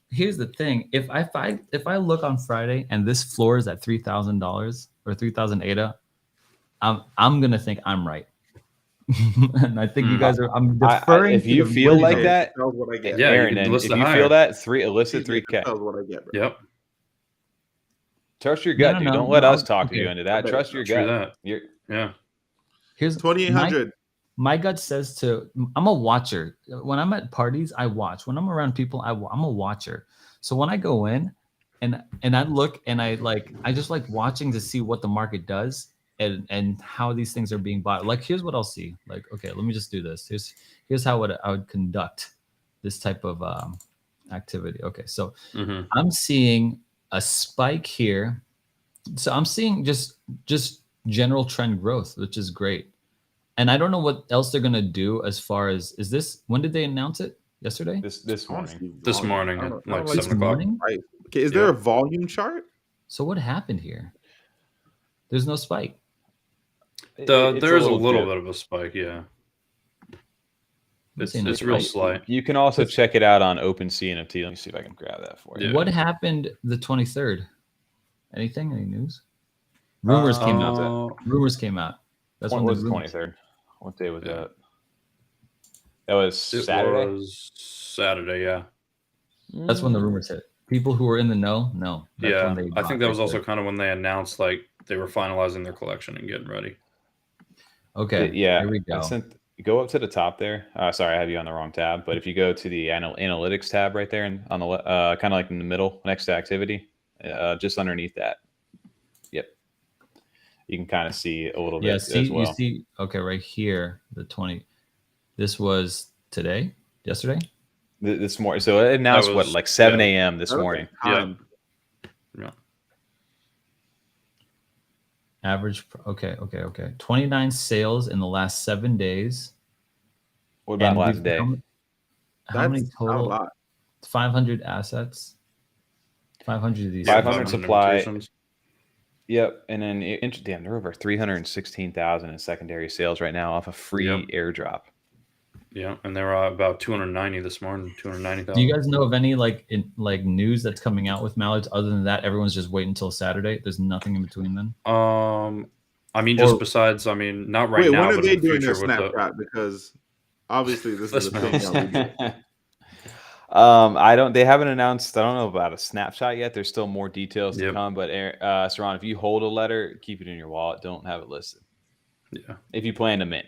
Here's the thing: if I look on Friday and this floor is at $3,000 or 3,000 ADA, I'm gonna think I'm right. And I think you guys are. I'm deferring. If you feel like that, what I get. Yeah, Aaron, and if you feel that, elicit 3K. That's what I get, bro. Yep. Trust your gut, dude. Don't let us talk you into that. Trust your gut. Here's 2,800. My gut says I'm a watcher. When I'm at parties, I watch. When I'm around people, I'm a watcher. So when I go in and I look and I just like watching to see what the market does and how these things are being bought. Like, here's what I'll see. Like, okay, let me just do this. Here's how I would conduct this type of activity. Okay, so I'm seeing a spike here. So I'm seeing just general trend growth, which is great. And I don't know what else they're gonna do as far as when did they announce it? Yesterday? This morning. This morning, like 7 o'clock. Right. Okay, is there a volume chart? So what happened here? There's no spike. There is a little bit of a spike, yeah. It's real slight. You can also check it out on OpenCNFT. Let me see if I can grab that for you. Yeah. What happened the 23rd? Anything? Any news? Rumors came out. That's when was the 23rd. What day was that? That was Saturday. It was Saturday, yeah. That's when the rumors hit. People who were in the know. Yeah, I think that was also kind of when they announced like they were finalizing their collection and getting ready. Okay. Yeah. Here we go. Go up to the top there. Sorry, I have you on the wrong tab. But if you go to the analytics tab right there, and on the kind of like in the middle next to activity, just underneath that. Yep. You can kind of see a little bit as well. You see. Okay, right here, the 20. This was yesterday. This morning. So it announced like 7 a.m. this morning. Yeah. Average. Okay. 29 sales in the last 7 days. What about last day? How many total? 500 assets. 500 of these. 500 supply. Yep, and then damn, they're over 316,000 in secondary sales right now off a free airdrop. Yeah, and they were about 290 this morning, 290,000. Do you guys know of any like news that's coming out with mallards? Other than that, everyone's just waiting until Saturday. There's nothing in between then. I mean, just besides, I mean, not right Wait, now, when are but they in the doing their future with snapshot? Because obviously this is a thing that we do. I don't. They haven't announced. I don't know about a snapshot yet. There's still more details to come. But Seron, if you hold a letter, keep it in your wallet. Don't have it listed. Yeah. If you plan to mint.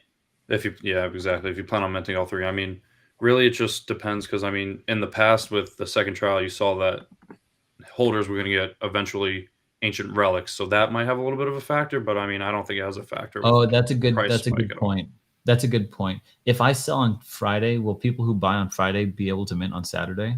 Yeah, exactly. If you plan on minting all three, I mean, really, it just depends. Because I mean, in the past with the second trial, you saw that holders were going to get eventually ancient relics, so that might have a little bit of a factor. But I mean, I don't think it has a factor. Oh, that's a good point. That's a good point. If I sell on Friday, will people who buy on Friday be able to mint on Saturday?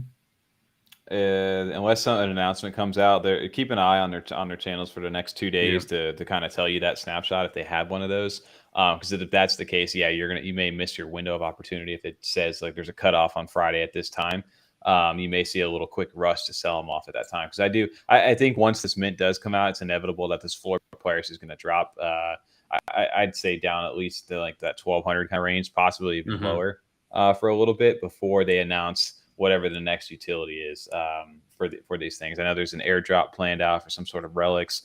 Unless an announcement comes out, there keep an eye on their channels for the next 2 days to kind of tell you that snapshot if they have one of those. Because if that's the case, yeah, you may miss your window of opportunity if it says like there's a cutoff on Friday at this time. You may see a little quick rush to sell them off at that time. Because I think once this mint does come out, it's inevitable that this floor price is going to drop. I'd say down at least to like that 1,200 kind of range, possibly even lower for a little bit before they announce whatever the next utility is for these things. I know there's an airdrop planned out for some sort of relics.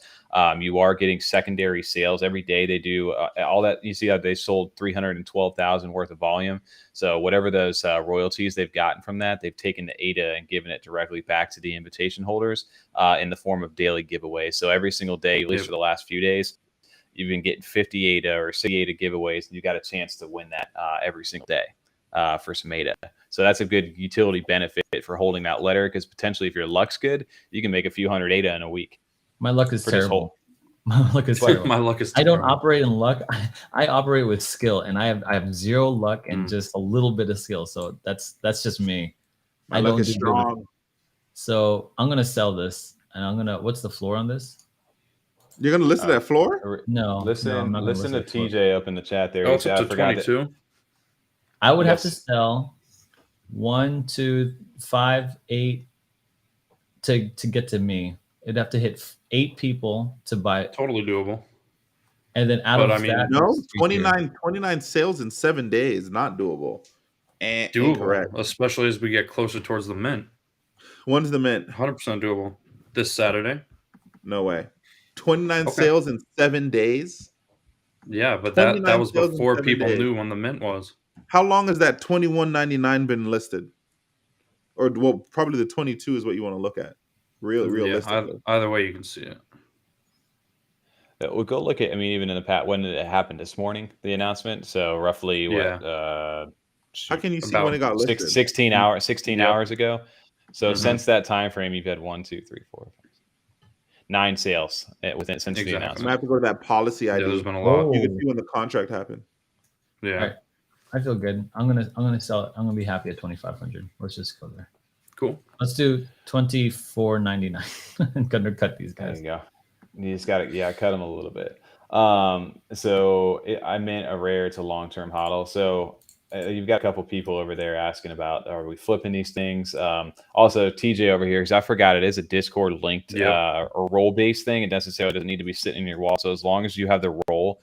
You are getting secondary sales every day. They do all that. You see how they sold 312,000 worth of volume. So whatever those royalties they've gotten from that, they've taken the ADA and given it directly back to the invitation holders in the form of daily giveaways. So every single day, at least for the last few days, you've been getting 50 ADA or 60 ADA giveaways, and you got a chance to win that every single day for some ADA. So that's a good utility benefit for holding that letter, because potentially if your luck's good, you can make a few hundred ADA in a week. My luck is terrible. My luck is terrible. My luck is terrible. I don't operate in luck. I operate with skill, and I have zero luck and just a little bit of skill. So that's just me. My luck is strong. Good. So I'm gonna sell this, and I'm gonna. What's the floor on this? You're gonna list it at floor? No. Listen to TJ up in the chat there. Oh, it's up to 22. I would have to sell 1, 2, 5, 8 to get to me. It'd have to hit 8 people to buy it. Totally doable. And then no, 29 sales in 7 days, not doable. And doable, incorrect. Especially as we get closer towards the mint. When's the mint? 100% doable. This Saturday. No way. 29 sales in 7 days. Yeah, but that was before people knew when the mint was. How long has that 21.99 been listed? Or well, probably the 22 is what you want to look at. Realistically. Either way, you can see it. We'll go look at. I mean, even in the past, when did it happen? This morning, the announcement. So roughly, how can you see when it got listed? 16 hours ago. So since that time frame, you've had 1, 2, 3, 4, 5, 9 sales since the announcement. I'm gonna have to go to that policy ID. There's been a lot. You can see when the contract happened. Yeah. Right. I feel good. I'm gonna sell it. I'm gonna be happy at 2,500. Let's just go there. Cool. Let's do 24.99 and cut these guys. There you go. You just got to cut them a little bit. I meant a rare to long-term hodl. So you've got a couple people over there asking about, are we flipping these things? Also, TJ over here, because I forgot it is a Discord linked or role-based thing. It necessarily doesn't need to be sitting in your wall. So as long as you have the role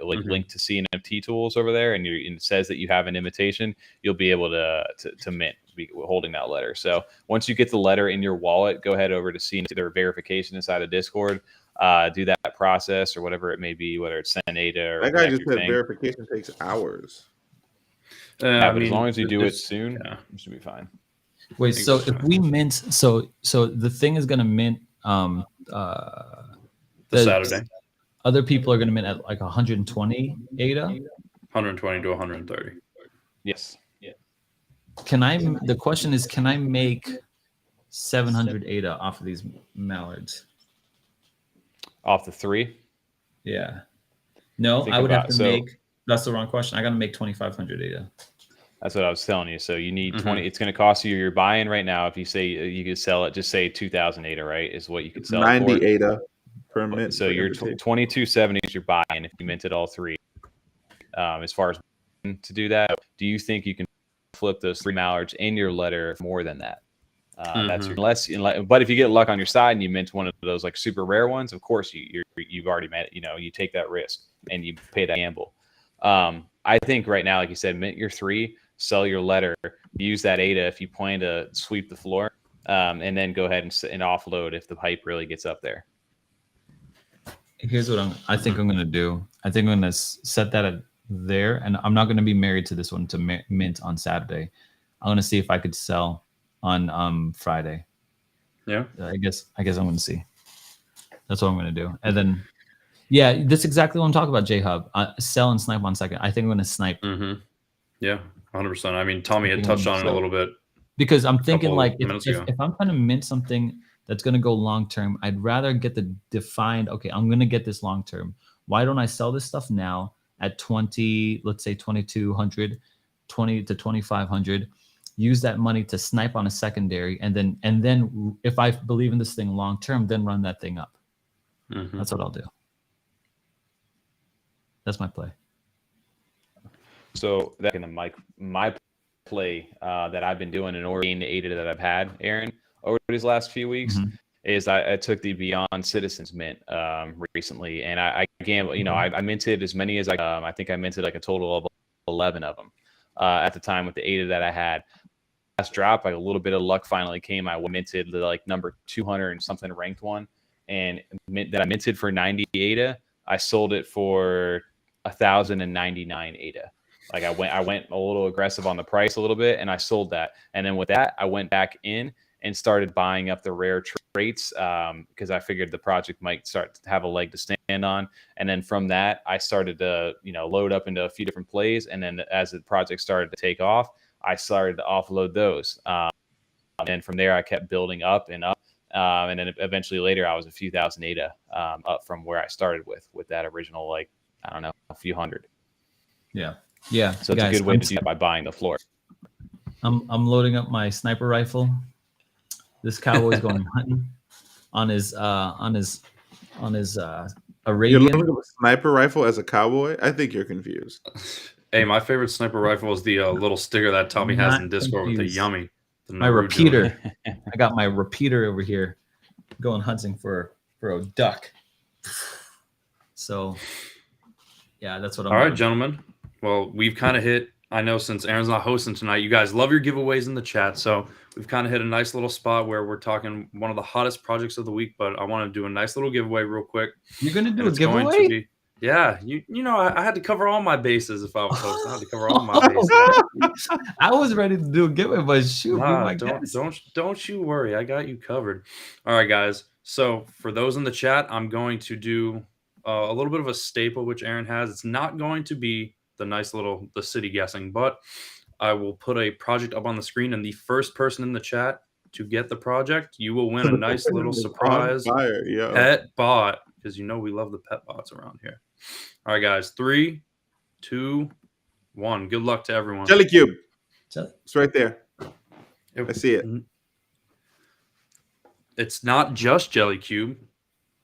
linked to CNFT tools over there, and it says that you have an invitation, you'll be able to mint holding that letter. So once you get the letter in your wallet, go ahead over to see their verification inside of Discord. Do that process or whatever it may be, whether it's send ADA or that guy just said verification takes hours. But as long as you do it soon, you should be fine. Wait, so if we mint, so the thing is going to mint Saturday. Other people are going to mint at like 120 ADA? 120 to 130. Yes. Yeah. The question is, can I make 700 ADA off of these mallards? Off the 3? Yeah. No, I would have to make. That's the wrong question. I got to make 2,500 ADA. That's what I was telling you. So you need 20. It's going to cost you. You're buying right now. If you say you could sell it, just say 2,000 ADA, right? Is what you could sell 90 it for. ADA per mint. So you're 2270 is your buy-in if you minted all 3. As far as to do that, do you think you can flip those 3 mallards in your letter more than that? That's but if you get luck on your side and you mint one of those like super rare ones, of course you've already met it. You take that risk and you pay that gamble. I think right now, like you said, mint your 3. sell your letter, use that ADA if you plan to sweep the floor, and then go ahead and offload if the hype really gets up there. Here's what I think I'm going to do. I think I'm going to set that there, and I'm not going to be married to this one to mint on Saturday. I'm going to see if I could sell on Friday. Yeah. I guess I'm going to see. That's what I'm going to do. And then, yeah, that's exactly what I'm talking about, J-Hub. Sell and snipe on second. I think I'm going to snipe. Yeah, 100%. I mean, Tommy had touched on it a little bit. Because I'm thinking like if I'm trying to mint something that's going to go long term, I'd rather get the defined, okay, I'm going to get this long term. Why don't I sell this stuff now at 20, let's say 2,200, 20 to 2,500, use that money to snipe on a secondary, and then if I believe in this thing long term, then run that thing up. That's what I'll do. That's my play. So that in my play that I've been doing in order to gain the ADA that I've had, Aaron, over these last few weeks, is I took the Beyond Citizens mint recently, and I gambled. You know, I minted as many as I think I minted like a total of 11 of them at the time with the ADA that I had. Last drop, like a little bit of luck finally came. I minted the like number 200 and something ranked one, and that I minted for 90 ADA. I sold it for 1,099 ADA. Like I went a little aggressive on the price a little bit, and I sold that. And then with that, I went back in and started buying up the rare traits because I figured the project might start to have a leg to stand on. And then from that, I started to load up into a few different plays. And then as the project started to take off, I started to offload those. And from there, I kept building up and up. And then eventually later, I was a few thousand ADA up from where I started with that original, like, I don't know, a few hundred. Yeah. So it's a good way to do that by buying the floor. I'm loading up my sniper rifle. This cowboy's going hunting on his Arabian. You're loading up a sniper rifle as a cowboy? I think you're confused. Hey, my favorite sniper rifle is the little sticker that Tommy has in Discord with the yummy. My repeater. I got my repeater over here going hunting for a duck. So, yeah, that's what I'm All right, doing. Gentlemen. Well, we've kind of hit, I know since Aaron's not hosting tonight, you guys love your giveaways in the chat. So we've kind of hit a nice little spot where we're talking one of the hottest projects of the week, but I want to do a nice little giveaway real quick. You're going to do a giveaway? Yeah. I had to cover all my bases if I was hosting. I had to cover all my bases. I was ready to do a giveaway, but shoot. Don't you worry. I got you covered. All right, guys. So for those in the chat, I'm going to do a little bit of a staple, which Aaron has. It's not going to be the city guessing, but I will put a project up on the screen, and the first person in the chat to get the project, you will win a nice little surprise pet bot, because we love the pet bots around here. All right, guys, 3, 2, 1. Good luck to everyone. Jelly Cube. It's right there. I see it. It's not just Jelly Cube.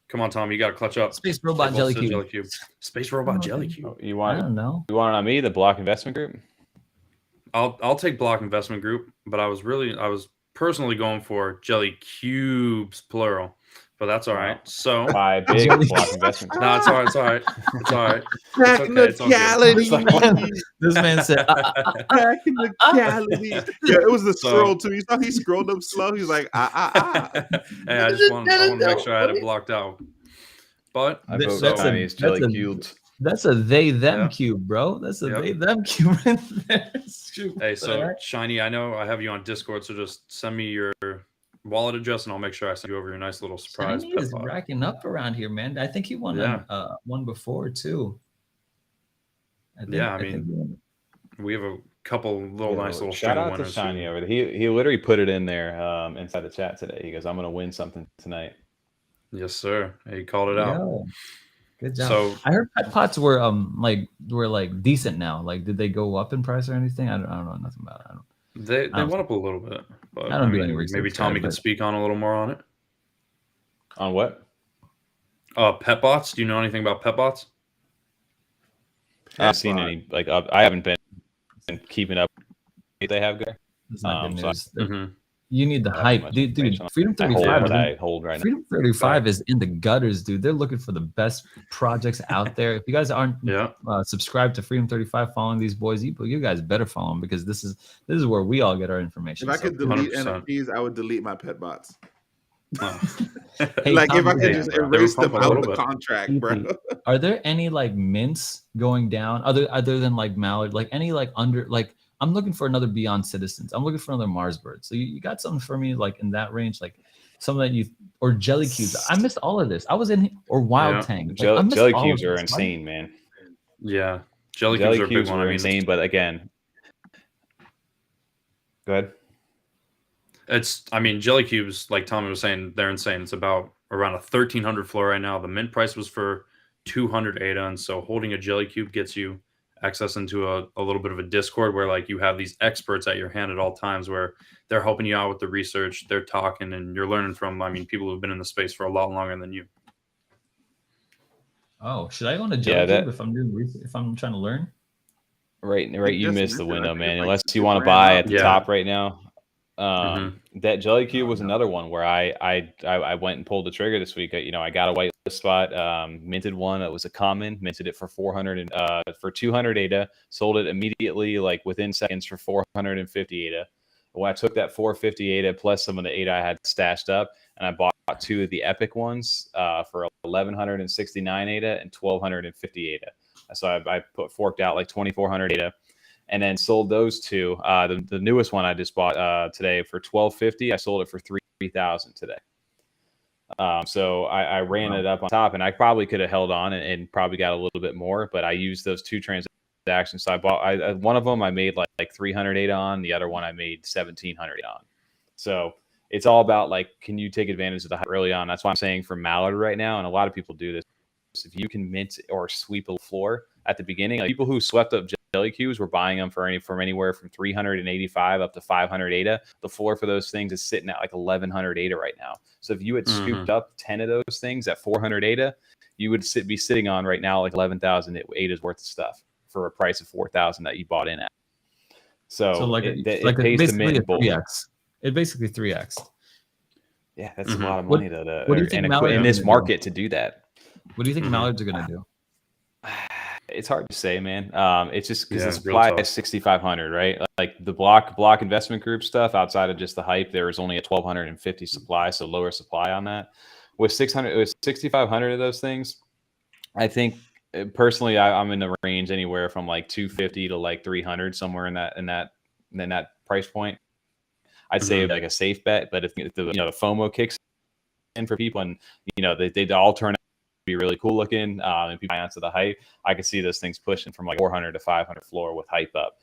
Come on, Tom. You got to clutch up. Space Robot Jelly Cube. Space Robot Jelly Cube. You want? I don't know. You want it on me, the Block Investment Group? I'll take Block Investment Group, but I was personally going for Jelly Cubes plural, but that's all right. So by big Block Investment Group. No, it's all right. It's all right. It's all right. Technicality. This man said, technicality. Yeah, it was the scroll too. You saw he scrolled up slow. He's like, Hey, I want to make sure I had it blocked out. But I vote Chinese Jelly Cubes. That's a they-them cube, bro. That's a they-them cube right there. Hey, so Shiny, I know I have you on Discord, so just send me your wallet address, and I'll make sure I send you over your nice little surprise. Shiny is racking up around here, man. I think he won one before, too. I mean, we have a couple nice little shout out to Shiny over there. He literally put it in there inside the chat today. He goes, I'm going to win something tonight. Yes, sir. He called it out. Good job. So I heard pet pots were decent now. Like, did they go up in price or anything? I don't know nothing about it. They went up a little bit, but I don't do any research. Maybe Tommy can speak on a little more on it. On what? Pet bots. Do you know anything about pet bots? I haven't seen any. I haven't been keeping up. They have good. It's not good news. You need the hype, dude. Freedom 35. I hold right Freedom 35 is in the gutters, dude. They're looking for the best projects out there. If you guys aren't subscribed to Freedom 35, following these boys, you guys better follow them, because this is where we all get our information. If I could delete 100%. NFTs, I would delete my pet bots. Oh. Hey, like Tom, if I could just erase them out of the contract, bro. Are there any like mints going down other than like Mallard? Like any like under like I'm looking for another Beyond Citizens. I'm looking for another Mars Bird. So you got something for me like in that range, like something that you or Jelly Cubes. I missed all of this. I was in or Wild Tang. Like, Jelly Cubes are insane, man. Yeah, Jelly Cubes are a big one. Insane, but again, go ahead. Jelly Cubes, like Tommy was saying, they're insane. It's about around a 1,300 floor right now. The mint price was for 200 ADA, and so holding a Jelly Cube gets you access into a little bit of a Discord where like you have these experts at your hand at all times, where they're helping you out with the research, they're talking, and you're learning from, people who've been in the space for a lot longer than you. Oh, should I own a Jelly Cube if I'm doing research, if I'm trying to learn? Right. You missed the window, man. Unless you want to buy at the top right now. That Jelly Cube was another one where I went and pulled the trigger this week. I got a whitelist spot, minted one that was a common, minted it for 200 ADA, sold it immediately, like within seconds, for 450 ADA. When I took that 450 ADA plus some of the ADA I had stashed up, and I bought two of the epic ones for 1,169 ADA and 1,250 ADA. So I forked out like 2,400 ADA. And then sold those two. The newest one I just bought today for 1,250. I sold it for 3,000 today. So I ran it up on top, and I probably could have held on and probably got a little bit more, but I used those two transactions. So I bought one of them I made like 300 ADA on, the other one I made 1,700 on. So it's all about like, can you take advantage of the hype early on? That's why I'm saying for Mallard right now, and a lot of people do this. If you can mint or sweep a floor at the beginning, like people who swept up Jelly Cubes were buying them from anywhere from 385 up to 500 ADA. The floor for those things is sitting at like 1,100 ADA right now. So if you had scooped up 10 of those things at 400 ADA, you would be sitting on right now like 11,000 ADA's worth of stuff for a price of 4,000 that you bought in at. So like it pays to mint both. 3x. It basically 3x. Yeah, that's a lot of money though. What do you think in this market to do that? What do you think Mallards are going to do? It's hard to say, man. It's just because the supply is 6,500, right? Like the block investment group stuff outside of just the hype, there was only a 1,250 supply, so lower supply on that. With 6,500 of those things, I think personally, I'm in the range anywhere from like 250 to like 300, somewhere in that price point. I'd say like a safe bet, but if the FOMO kicks in for people, and they all turn out be really cool looking, and people buy onto the hype, I could see those things pushing from like 400 to 500 floor with hype up.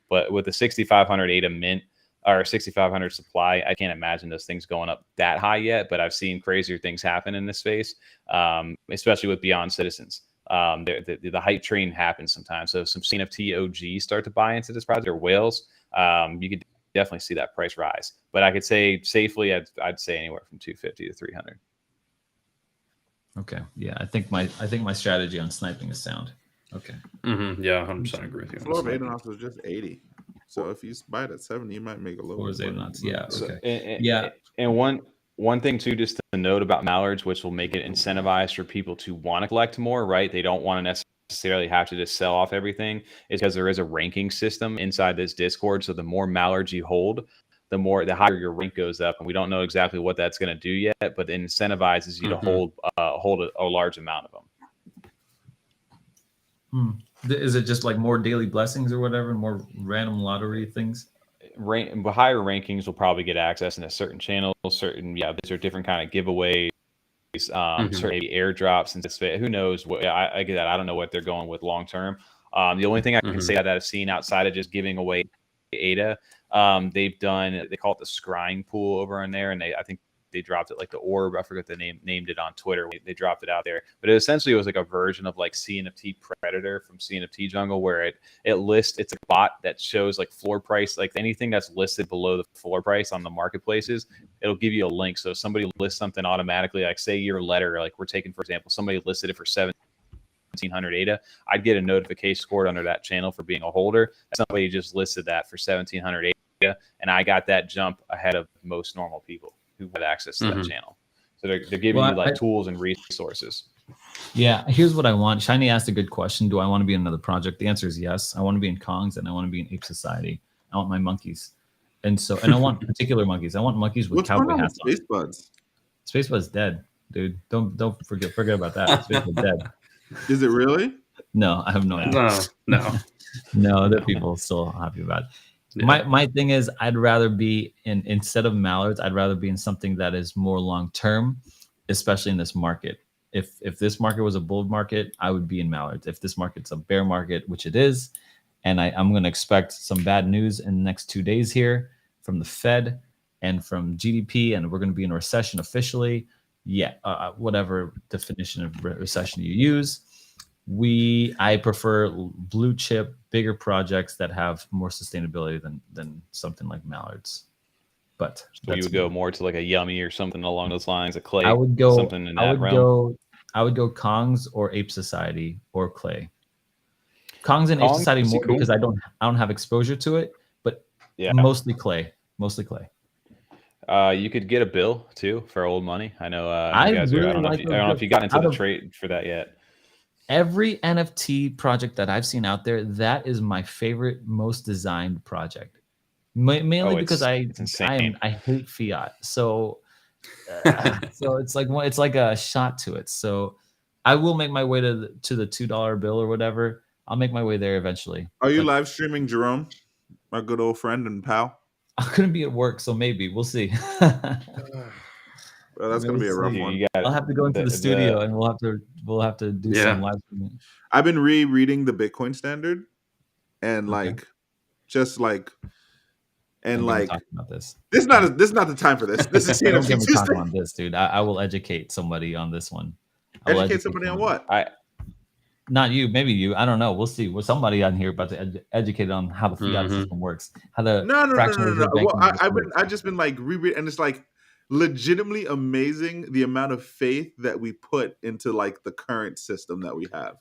But with the 6,500 ADA mint or 6,500 supply, I can't imagine those things going up that high yet. But I've seen crazier things happen in this space, especially with Beyond Citizens. The hype train happens sometimes. So some CNFT OGs start to buy into this project, or whales. You could definitely see that price rise. But I could say safely, I'd say anywhere from 250 to 300. Okay. Yeah, I think my strategy on sniping is sound. Okay. Yeah, 100% agree with you. Floor of 8 knots was just 80. So if you buy it at 70, you might make a little. Floor is 8 knots. Yeah. Okay. So, and one thing too, just to note about Mallards, which will make it incentivized for people to want to collect more, right? They don't want to necessarily have to just sell off everything, is because there is a ranking system inside this Discord. So the more Mallards you hold, the higher your rank goes up, and we don't know exactly what that's going to do yet, but it incentivizes you to hold a large amount of them. Is it just like more daily blessings or whatever, more random lottery things? Higher rankings will probably get access into certain channels, these are different kind of giveaways, certain maybe airdrops, and who knows what. I get that. I don't know what they're going with long term. The only thing I can say that I've seen outside of just giving away ADA, they call it the scrying pool over on there, and I think they dropped it like the orb. I forget the named it on Twitter. They dropped it out there, but it essentially was like a version of like CNFT Predator from CNFT Jungle, where it's a bot that shows like floor price, like anything that's listed below the floor price on the marketplaces, it'll give you a link. So if somebody lists something automatically, like say your letter, like we're taking for example, somebody listed it for 1,700 ADA, I'd get a notification scored under that channel for being a holder. Somebody just listed that for 1,700 ADA. and I got that jump ahead of most normal people who have access to that channel. So they're giving you like tools and resources. Yeah, here's what I want. Shiny asked a good question. Do I want to be in another project? The answer is yes. I want to be in Kongs and I want to be in Ape Society. I want my monkeys. And I want particular monkeys. I want monkeys with cowboy hats on. Spacebuds? Spacebud's dead, dude. Don't forget about that. Spacebud's dead. Is it really? No, I have no idea. No, that people are still happy about it. Yeah. My thing is, I'd rather be instead of mallards, I'd rather be in something that is more long term, especially in this market. If this market was a bull market, I would be in mallards. If this market's a bear market, which it is, and I'm going to expect some bad news in the next 2 days here from the Fed and from GDP, and we're going to be in a recession officially. Yeah, whatever definition of recession you use. I prefer blue chip, bigger projects that have more sustainability than something like mallards. But so you would go more to like a Yummy or something along those lines, a Clay. I would go something in that realm. I would go Kongs or Ape Society or Clay. Kongs and Ape Society more cool because I don't have exposure to it, but mostly Clay. You could get a bill too for old money. I know you guys I don't know if you got into the trade for that yet. Every NFT project that I've seen out there, that is my favorite, most designed project. Mainly because I hate fiat. So it's like a shot to it. So I will make my way to the $2 bill or whatever. I'll make my way there eventually. Are you live streaming, Jerome, my good old friend and pal? I couldn't be at work, so maybe we'll see. Well, that's gonna be a rough one. I'll have to go into the studio and we'll have to do some live streaming. I've been rereading the Bitcoin Standard, and just like. And like, talk about this. This is not the time for this. This is don't get me talking on this, dude. I will educate somebody on this one. Educate somebody on what? Not you, maybe you. I don't know. We'll see. With somebody on here about to educate on how the fiat system works. How the no. Well, I've just been like rereading, and it's like legitimately amazing the amount of faith that we put into like the current system that we have.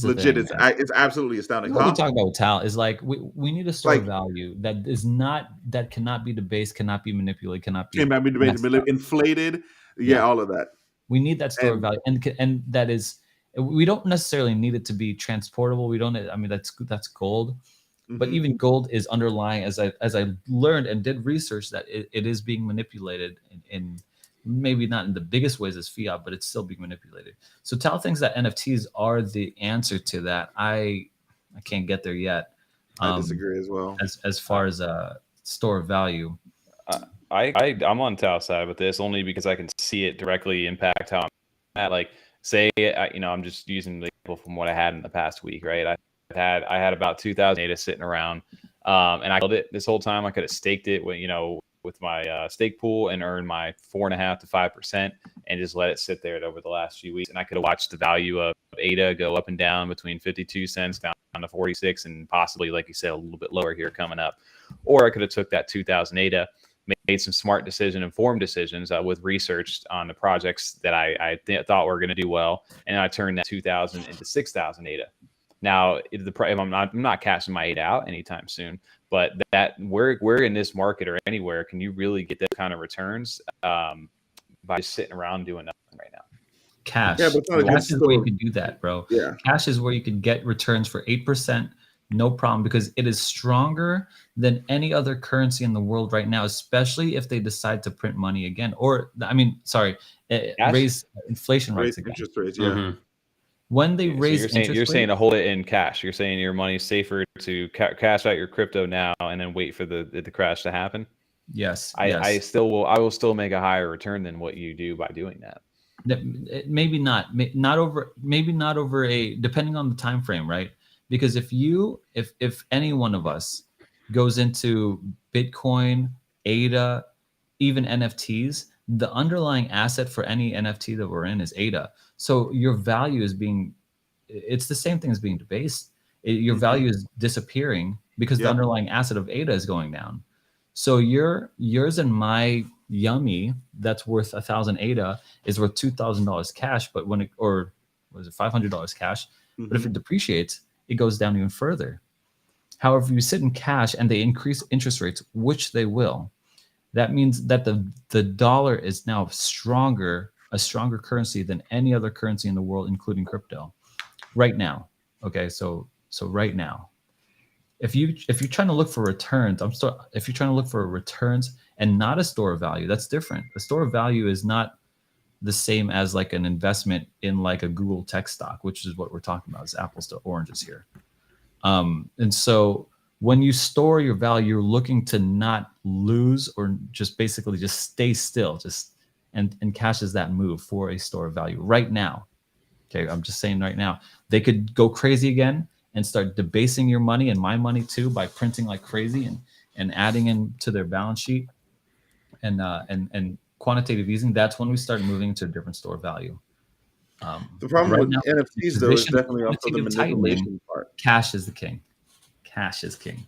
Legit, it's absolutely astounding. What we talk about with TAL is like we need a store of value that cannot be debased, cannot be manipulated, cannot be inflated. Yeah, all of that. We need that store of value, and that is, we don't necessarily need it to be transportable. We don't. I mean, that's gold, but even gold is underlying. As I learned and did research that it is being manipulated in maybe not in the biggest ways as fiat, but it's still being manipulated. So TAL thinks that NFTs are the answer to that. I can't get there yet. I disagree as well. As far as a store of value, I'm on TAL side with this only because I can see it directly impact how I'm at. Like, say, I'm just using the example from what I had in the past week, right? I had about 2,000 ADA sitting around, and I held it this whole time. I could have staked it with my stake pool and earn my 4.5% to 5% and just let it sit there over the last few weeks. And I could have watched the value of ADA go up and down between 52 cents down to 46 and possibly, like you said, a little bit lower here coming up. Or I could have took that 2,000 ADA, made some smart informed decisions with research on the projects that I thought were going to do well. And I turned that 2,000 into 6,000 ADA. Now, I'm not cashing my ADA out anytime soon, but that where in this market or anywhere can you really get that kind of returns by just sitting around doing nothing right now? Cash. Yeah, but cash is where you can do that, bro. Yeah. Cash is where you can get returns for 8%, no problem, because it is stronger than any other currency in the world right now, especially if they decide to print money again, or raise inflation rates again. Interest rates, yeah. When they raise you're saying to hold it in cash. You're saying your money's safer to cash out your crypto now and then wait for the crash to happen. Yes. I will still make a higher return than what you do by doing that. Maybe not over a, depending on the time frame, right? Because if any one of us goes into Bitcoin, ADA, even NFTs, the underlying asset for any NFT that we're in is ADA. So your value is it's the same thing as being debased. Your value is disappearing because the underlying asset of ADA is going down. So yours and my Yummy that's worth 1,000 ADA is worth $2,000 cash, but $500 cash. But if it depreciates, it goes down even further. However, if you sit in cash and they increase interest rates, which they will, that means that the dollar is now a stronger currency than any other currency in the world, including crypto, right now. Okay, so right now, if you're trying to look for returns, if you're trying to look for returns and not a store of value, that's different. The store of value is not the same as like an investment in like a Google tech stock, which is what we're talking about. Is apples to oranges here. And so when you store your value, you're looking to not lose or just basically just stay still, and cash is that move for a store of value right now. Okay, I'm just saying right now, they could go crazy again and start debasing your money and my money too by printing like crazy and adding into their balance sheet and quantitative easing. That's when we start moving to a different store of value. The problem right with now, NFTs though is definitely also the manipulation part. Cash is the king. Cash is king.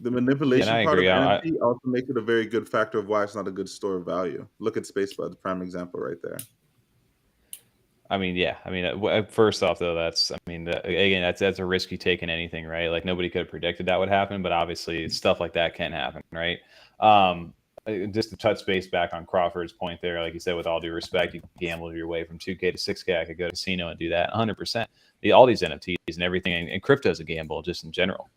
The manipulation I part agree. of NFT also makes it a very good factor of why it's not a good store of value. Look at SpaceBud, prime example right there. I mean, yeah. I mean, first off, though, again, that's a risk you take in anything, right? Like nobody could have predicted that would happen, but obviously stuff like that can happen, right? Just to touch base back on Crawford's point there, like you said, with all due respect, you can gamble your way from 2K to 6K. I could go to casino and do that 100%. All these NFTs and everything, and crypto is a gamble just in general.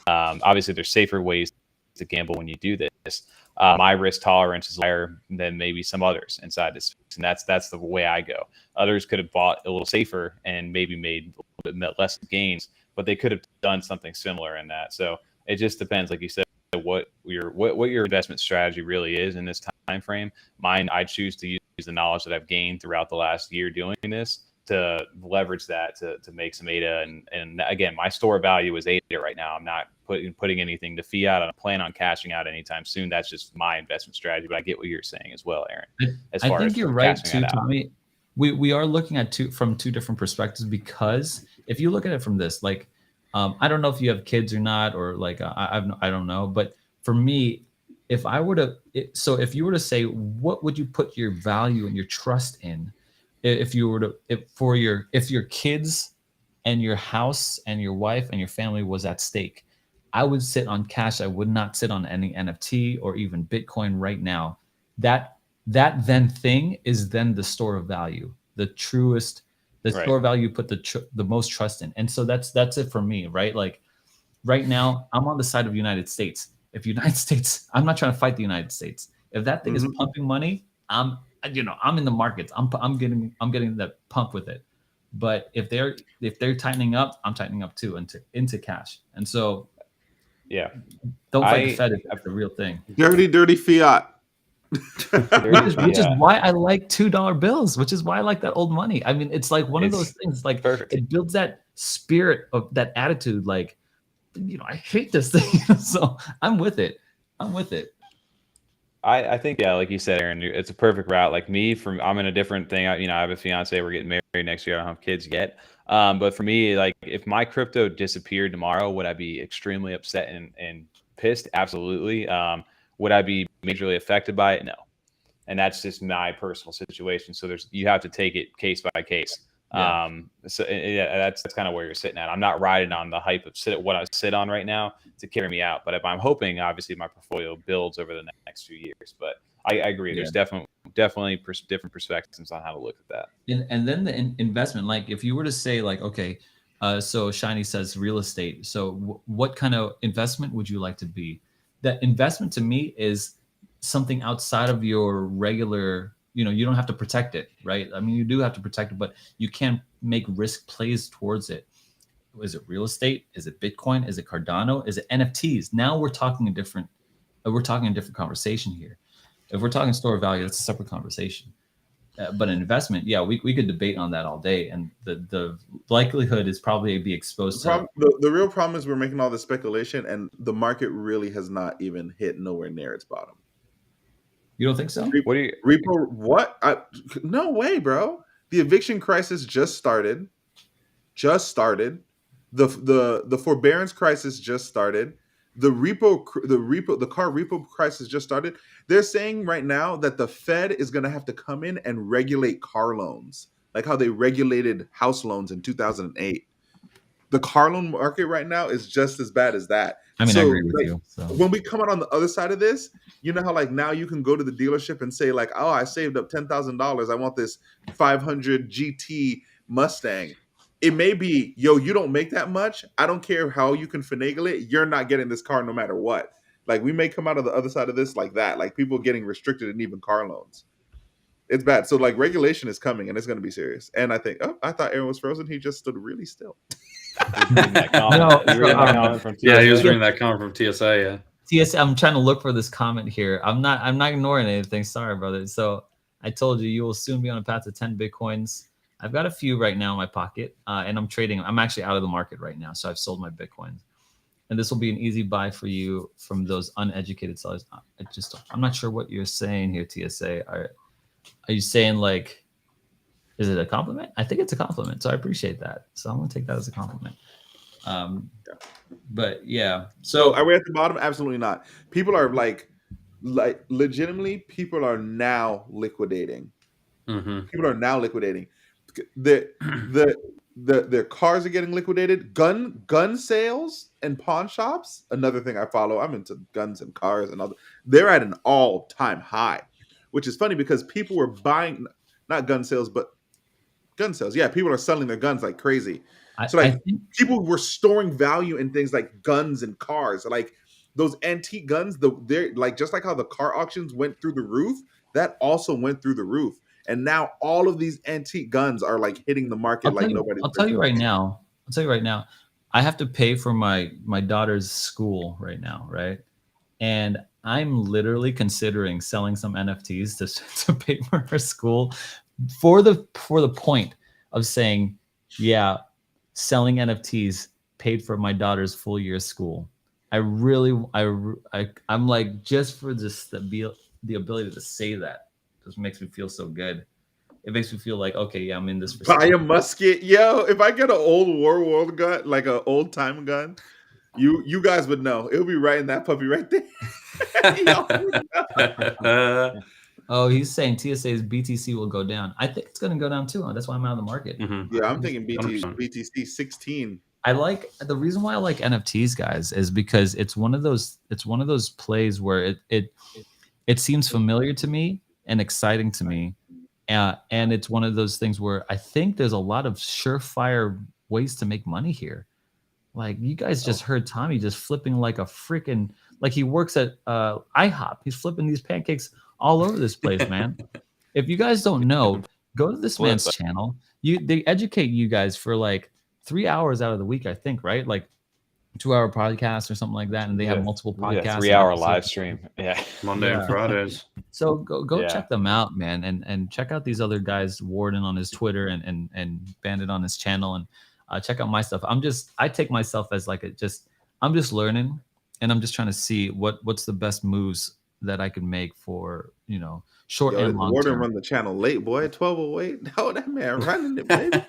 Obviously, there's safer ways to gamble when you do this. My risk tolerance is higher than maybe some others inside this, and that's the way I go. Others could have bought a little safer and maybe made a little bit less gains, but they could have done something similar in that. So it just depends, like you said, what your investment strategy really is in this time frame. Mine, I choose to use the knowledge that I've gained throughout the last year doing this to leverage that to make some ADA. And again, my store value is ADA right now. I'm not putting anything to fiat. I don't plan on cashing out anytime soon. That's just my investment strategy. But I get what you're saying as well, Aaron. I think you're right too, Tommy. We are looking at from two different perspectives, because if you look at it from this, like, I don't know if you have kids or not, or like I don't know, but for me, if you were to say, what would you put your value and your trust in, if your kids and your house and your wife and your family was at stake, I would sit on cash. I would not sit on any NFT or even Bitcoin right now. That thing is then the store of value, the truest. The store value put the most trust in. And so that's it for me, right? Like right now, I'm on the side of the United States. If United States, I'm not trying to fight the United States. If that thing is pumping money, I'm in the markets. I'm getting that pump with it. But if they're tightening up, I'm tightening up too into cash. And so don't fight the Fed if that's the real thing. Dirty fiat. which is why I like $2 bills, which is why I like that old money. I mean, it's like one of those things, like perfect. It builds that spirit of that attitude, like, I hate this thing. So I'm with it. I think, like you said, Aaron, it's a perfect route. Like me, I'm in a different thing. I have a fiance. We're getting married next year. I don't have kids yet. But for me, like if my crypto disappeared tomorrow, would I be extremely upset and pissed? Absolutely. Would I be majorly affected by it? No. And that's just my personal situation. So you have to take it case by case. Yeah. That's kind of where you're sitting at. I'm not riding on the hype of what I sit on right now to carry me out. But if I'm hoping, obviously, my portfolio builds over the next few years. But I agree. There's definitely different perspectives on how to look at that. And then the investment, like if you were to say like, okay, so Shiny says real estate. So what kind of investment would you like to be? That investment to me is something outside of your regular, you don't have to protect it, right? I mean, you do have to protect it, but you can make risk plays towards it. Is it real estate? Is it Bitcoin? Is it Cardano? Is it NFTs? Now we're talking a different conversation here. If we're talking store value, that's a separate conversation. But an investment, we could debate on that all day, and the likelihood is probably be exposed to. The real problem is we're making all this speculation, and the market really has not even hit nowhere near its bottom. You don't think so? Repo? What? No way, bro. The eviction crisis just started. The forbearance crisis just started. The car repo crisis just started. They're saying right now that the Fed is going to have to come in and regulate car loans, like how they regulated house loans in 2008. the car loan market right now is just as bad as that. I mean, so, I agree with like, you. So when we come out on the other side of this, you know how like now you can go to the dealership and say like, oh, I saved up $10,000. I want this 500 GT Mustang. It may be, yo, you don't make that much. I don't care how you can finagle it. You're not getting this car no matter what. Like we may come out of the other side of this like that, like people getting restricted in even car loans. It's bad. So like regulation is coming and it's going to be serious. And I think, oh, I thought Aaron was frozen. He just stood really still. No, yeah, he was reading that comment from TSA. Yeah, TSA. I'm trying to look for this comment here. I'm not ignoring anything. Sorry, brother. So I told you will soon be on a path to 10 Bitcoins. I've got a few right now in my pocket, and I'm trading. I'm actually out of the market right now, so I've sold my Bitcoins. And this will be an easy buy for you from those uneducated sellers. I'm not sure what you're saying here, TSA. Are you saying like, is it a compliment? I think it's a compliment, so I appreciate that. So I'm gonna take that as a compliment. But yeah, so are we at the bottom? Absolutely not. People are like legitimately, people are now liquidating. People are now liquidating. Their cars are getting liquidated. Gun sales and pawn shops. Another thing I follow. I'm into guns and cars and other. They're at an all-time high, which is funny because people were buying not gun sales, but gun sales. Yeah, people are selling their guns like crazy. So like people were storing value in things like guns and cars, like those antique guns. They're like just like how the car auctions went through the roof. That also went through the roof. And now all of these antique guns are like hitting the market like nobody's. I'll tell you right now. I have to pay for my daughter's school right now, right? And I'm literally considering selling some NFTs to pay for her school, for the point of saying, yeah, selling NFTs paid for my daughter's full year school. I'm like, just for this the ability to say that just makes me feel so good. It makes me feel like, okay, yeah, I'm in this. Buy a musket, yo. If I get an old world gun, like an old time gun, you guys would know. It'll be right in that puppy right there. Oh, he's saying TSA's BTC will go down. I think it's going to go down too. That's why I'm out of the market. Yeah, I'm thinking BTC 16. The reason why I like NFTs, guys, is because it's one of those plays where it seems familiar to me and exciting to me. And it's one of those things where I think there's a lot of surefire ways to make money here. Like you guys just heard Tommy just flipping like a freaking, like he works at IHOP. He's flipping these pancakes all over this place, man. If you guys don't know, go to this man's channel. They educate you guys for like 3 hours out of the week, I think, right? Like 2-hour podcast or something like that, and they have multiple podcasts. Yeah, 3-hour live stream. Yeah, Monday and Fridays. So go check them out, man, and check out these other guys, Warden on his Twitter and Bandit on his channel, and check out my stuff. I take myself as like I'm just learning, and I'm just trying to see what's the best moves that I can make for short and long Warden term. Run the channel late, boy. 12:08. Oh, that man running it, baby.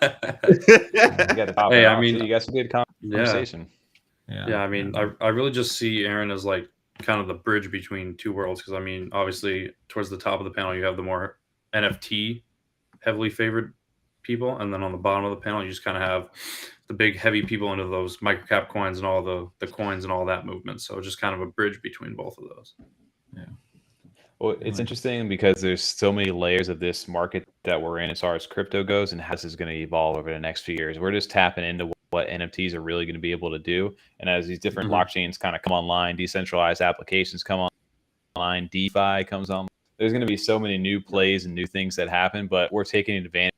Hey, I mean, you guys did conversation. Yeah, I mean, I really just see Aaron as like kind of the bridge between two worlds, because I mean, obviously towards the top of the panel you have the more NFT heavily favored people, and then on the bottom of the panel you just kind of have the big heavy people into those microcap coins and all the coins and all that movement. So just kind of a bridge between both of those. Yeah. Well, it's interesting because there's so many layers of this market that we're in as far as crypto goes, and how this is going to evolve over the next few years. We're just tapping into what NFTs are really going to be able to do. And as these different blockchains kind of come online, decentralized applications come online, DeFi comes on, there's going to be so many new plays and new things that happen, but we're taking advantage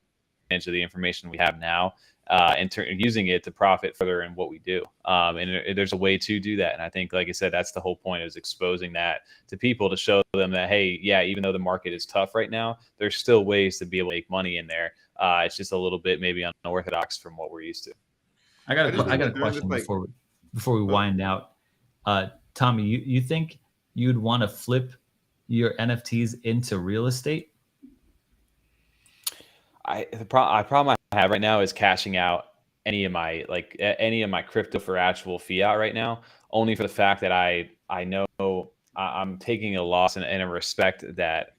of the information we have now and using it to profit further in what we do. And there's a way to do that. And I think, like I said, that's the whole point, is exposing that to people to show them that, hey, yeah, even though the market is tough right now, there's still ways to be able to make money in there. It's just a little bit maybe unorthodox from what we're used to. I got a question before we wind out. Tommy, you think you'd want to flip your NFTs into real estate? The problem I have right now is cashing out any of my crypto for actual fiat right now, only for the fact that I know I'm taking a loss and a respect that,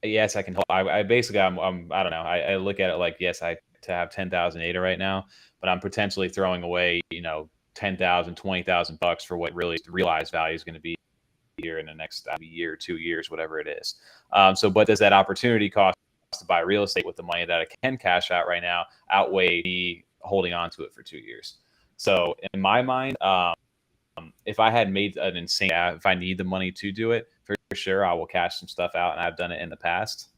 yes, I can. I basically I don't know. I look at it like, yes, I to have 10,000 ADA right now, but I'm potentially throwing away, 10,000, 20,000 bucks for what really the realized value is going to be here in the next year, 2 years, whatever it is. So what does that opportunity cost to buy real estate with the money that I can cash out right now outweigh me holding on to it for 2 years? So in my mind, if I had made an insane, if I need the money to do it, for sure, I will cash some stuff out, and I've done it in the past.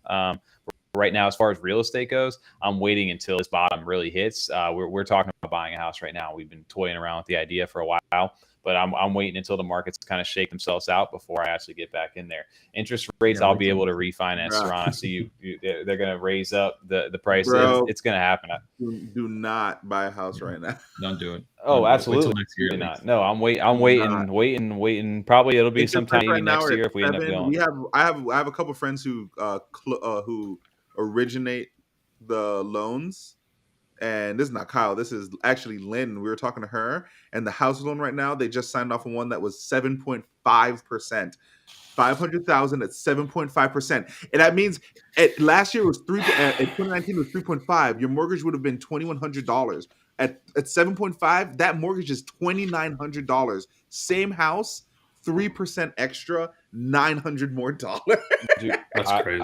Right now, as far as real estate goes, I'm waiting until this bottom really hits. We're talking about buying a house right now. We've been toying around with the idea for a while, but I'm waiting until the markets kind of shake themselves out before I actually get back in there. Interest rates, I'll be able to refinance. Seron, I see they're going to raise up the price. It's going to happen. Do not buy a house right now. Don't do it. Oh, absolutely not. No, I'm waiting. Probably it'll be sometime maybe next year if we end up going. I have a couple friends who originate the loans. And this is not Kyle. This is actually Lynn. We were talking to her, and the house loan right now, they just signed off on one that was 7.5%. 500,000 at 7.5%. And that means last year was 2019 was 3.5. Your mortgage would have been $2,100. At 7.5, that mortgage is $2,900. Same house, 3% extra, $900 more dollars. Dude, that's crazy.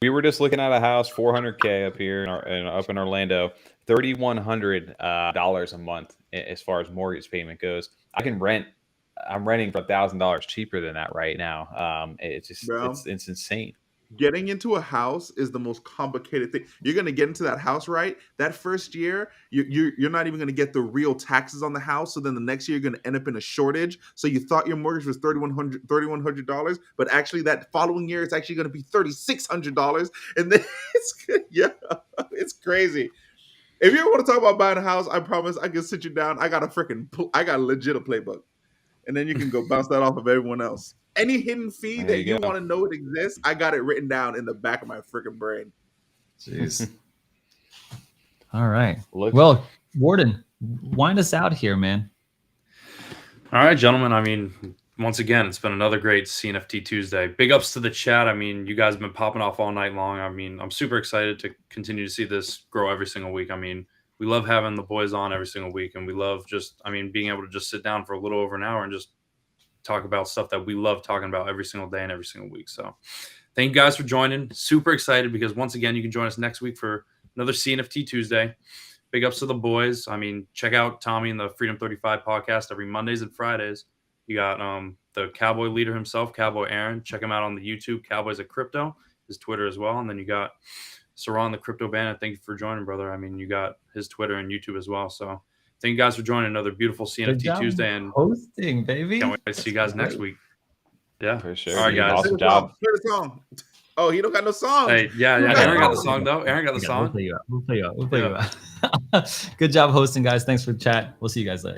We were just looking at a house, $400K up here up in Orlando, $3,100 a month as far as mortgage payment goes. I'm renting for $1,000 cheaper than that right now. It's just it's insane. Getting into a house is the most complicated thing. You're going to get into that house, right? That first year, you're not even going to get the real taxes on the house. So then the next year, you're going to end up in a shortage. So you thought your mortgage was $3,100, but actually that following year, it's actually going to be $3,600. And then it's crazy. If you want to talk about buying a house, I promise I can sit you down. I got a legit playbook. And then you can go bounce that off of everyone else. Any hidden fee that you want to know it exists, I got it written down in the back of my freaking brain. Jeez. All right. Well, Warden, wind us out here, man. All right, gentlemen. I mean, once again, it's been another great CNFT Tuesday. Big ups to the chat. I mean, you guys have been popping off all night long. I mean, I'm super excited to continue to see this grow every single week. I mean, we love having the boys on every single week, and we love being able to just sit down for a little over an hour and just talk about stuff that we love talking about every single day and every single week. So thank you guys for joining. Super excited because once again, you can join us next week for another CNFT Tuesday. Big ups to the boys. I mean, check out Tommy and the Freedom 35 podcast every Mondays and Fridays. You got the Cowboy leader himself, Cowboy Aaron. Check him out on the YouTube, Cowboys at Crypto, his Twitter as well. And then you got Seron, the Crypto Bandit. Thank you for joining, brother. I mean, you got his Twitter and YouTube as well. So thank you guys for joining another beautiful CNFT Tuesday and hosting, baby. Can't wait to see you guys next week. Yeah, for sure. All right, guys. Awesome job. Play the song. Oh, he don't got no song. Hey, yeah. Aaron got the song though. Aaron got the song. We'll play you out. We'll play you out. Good job hosting, guys. Thanks for the chat. We'll see you guys later.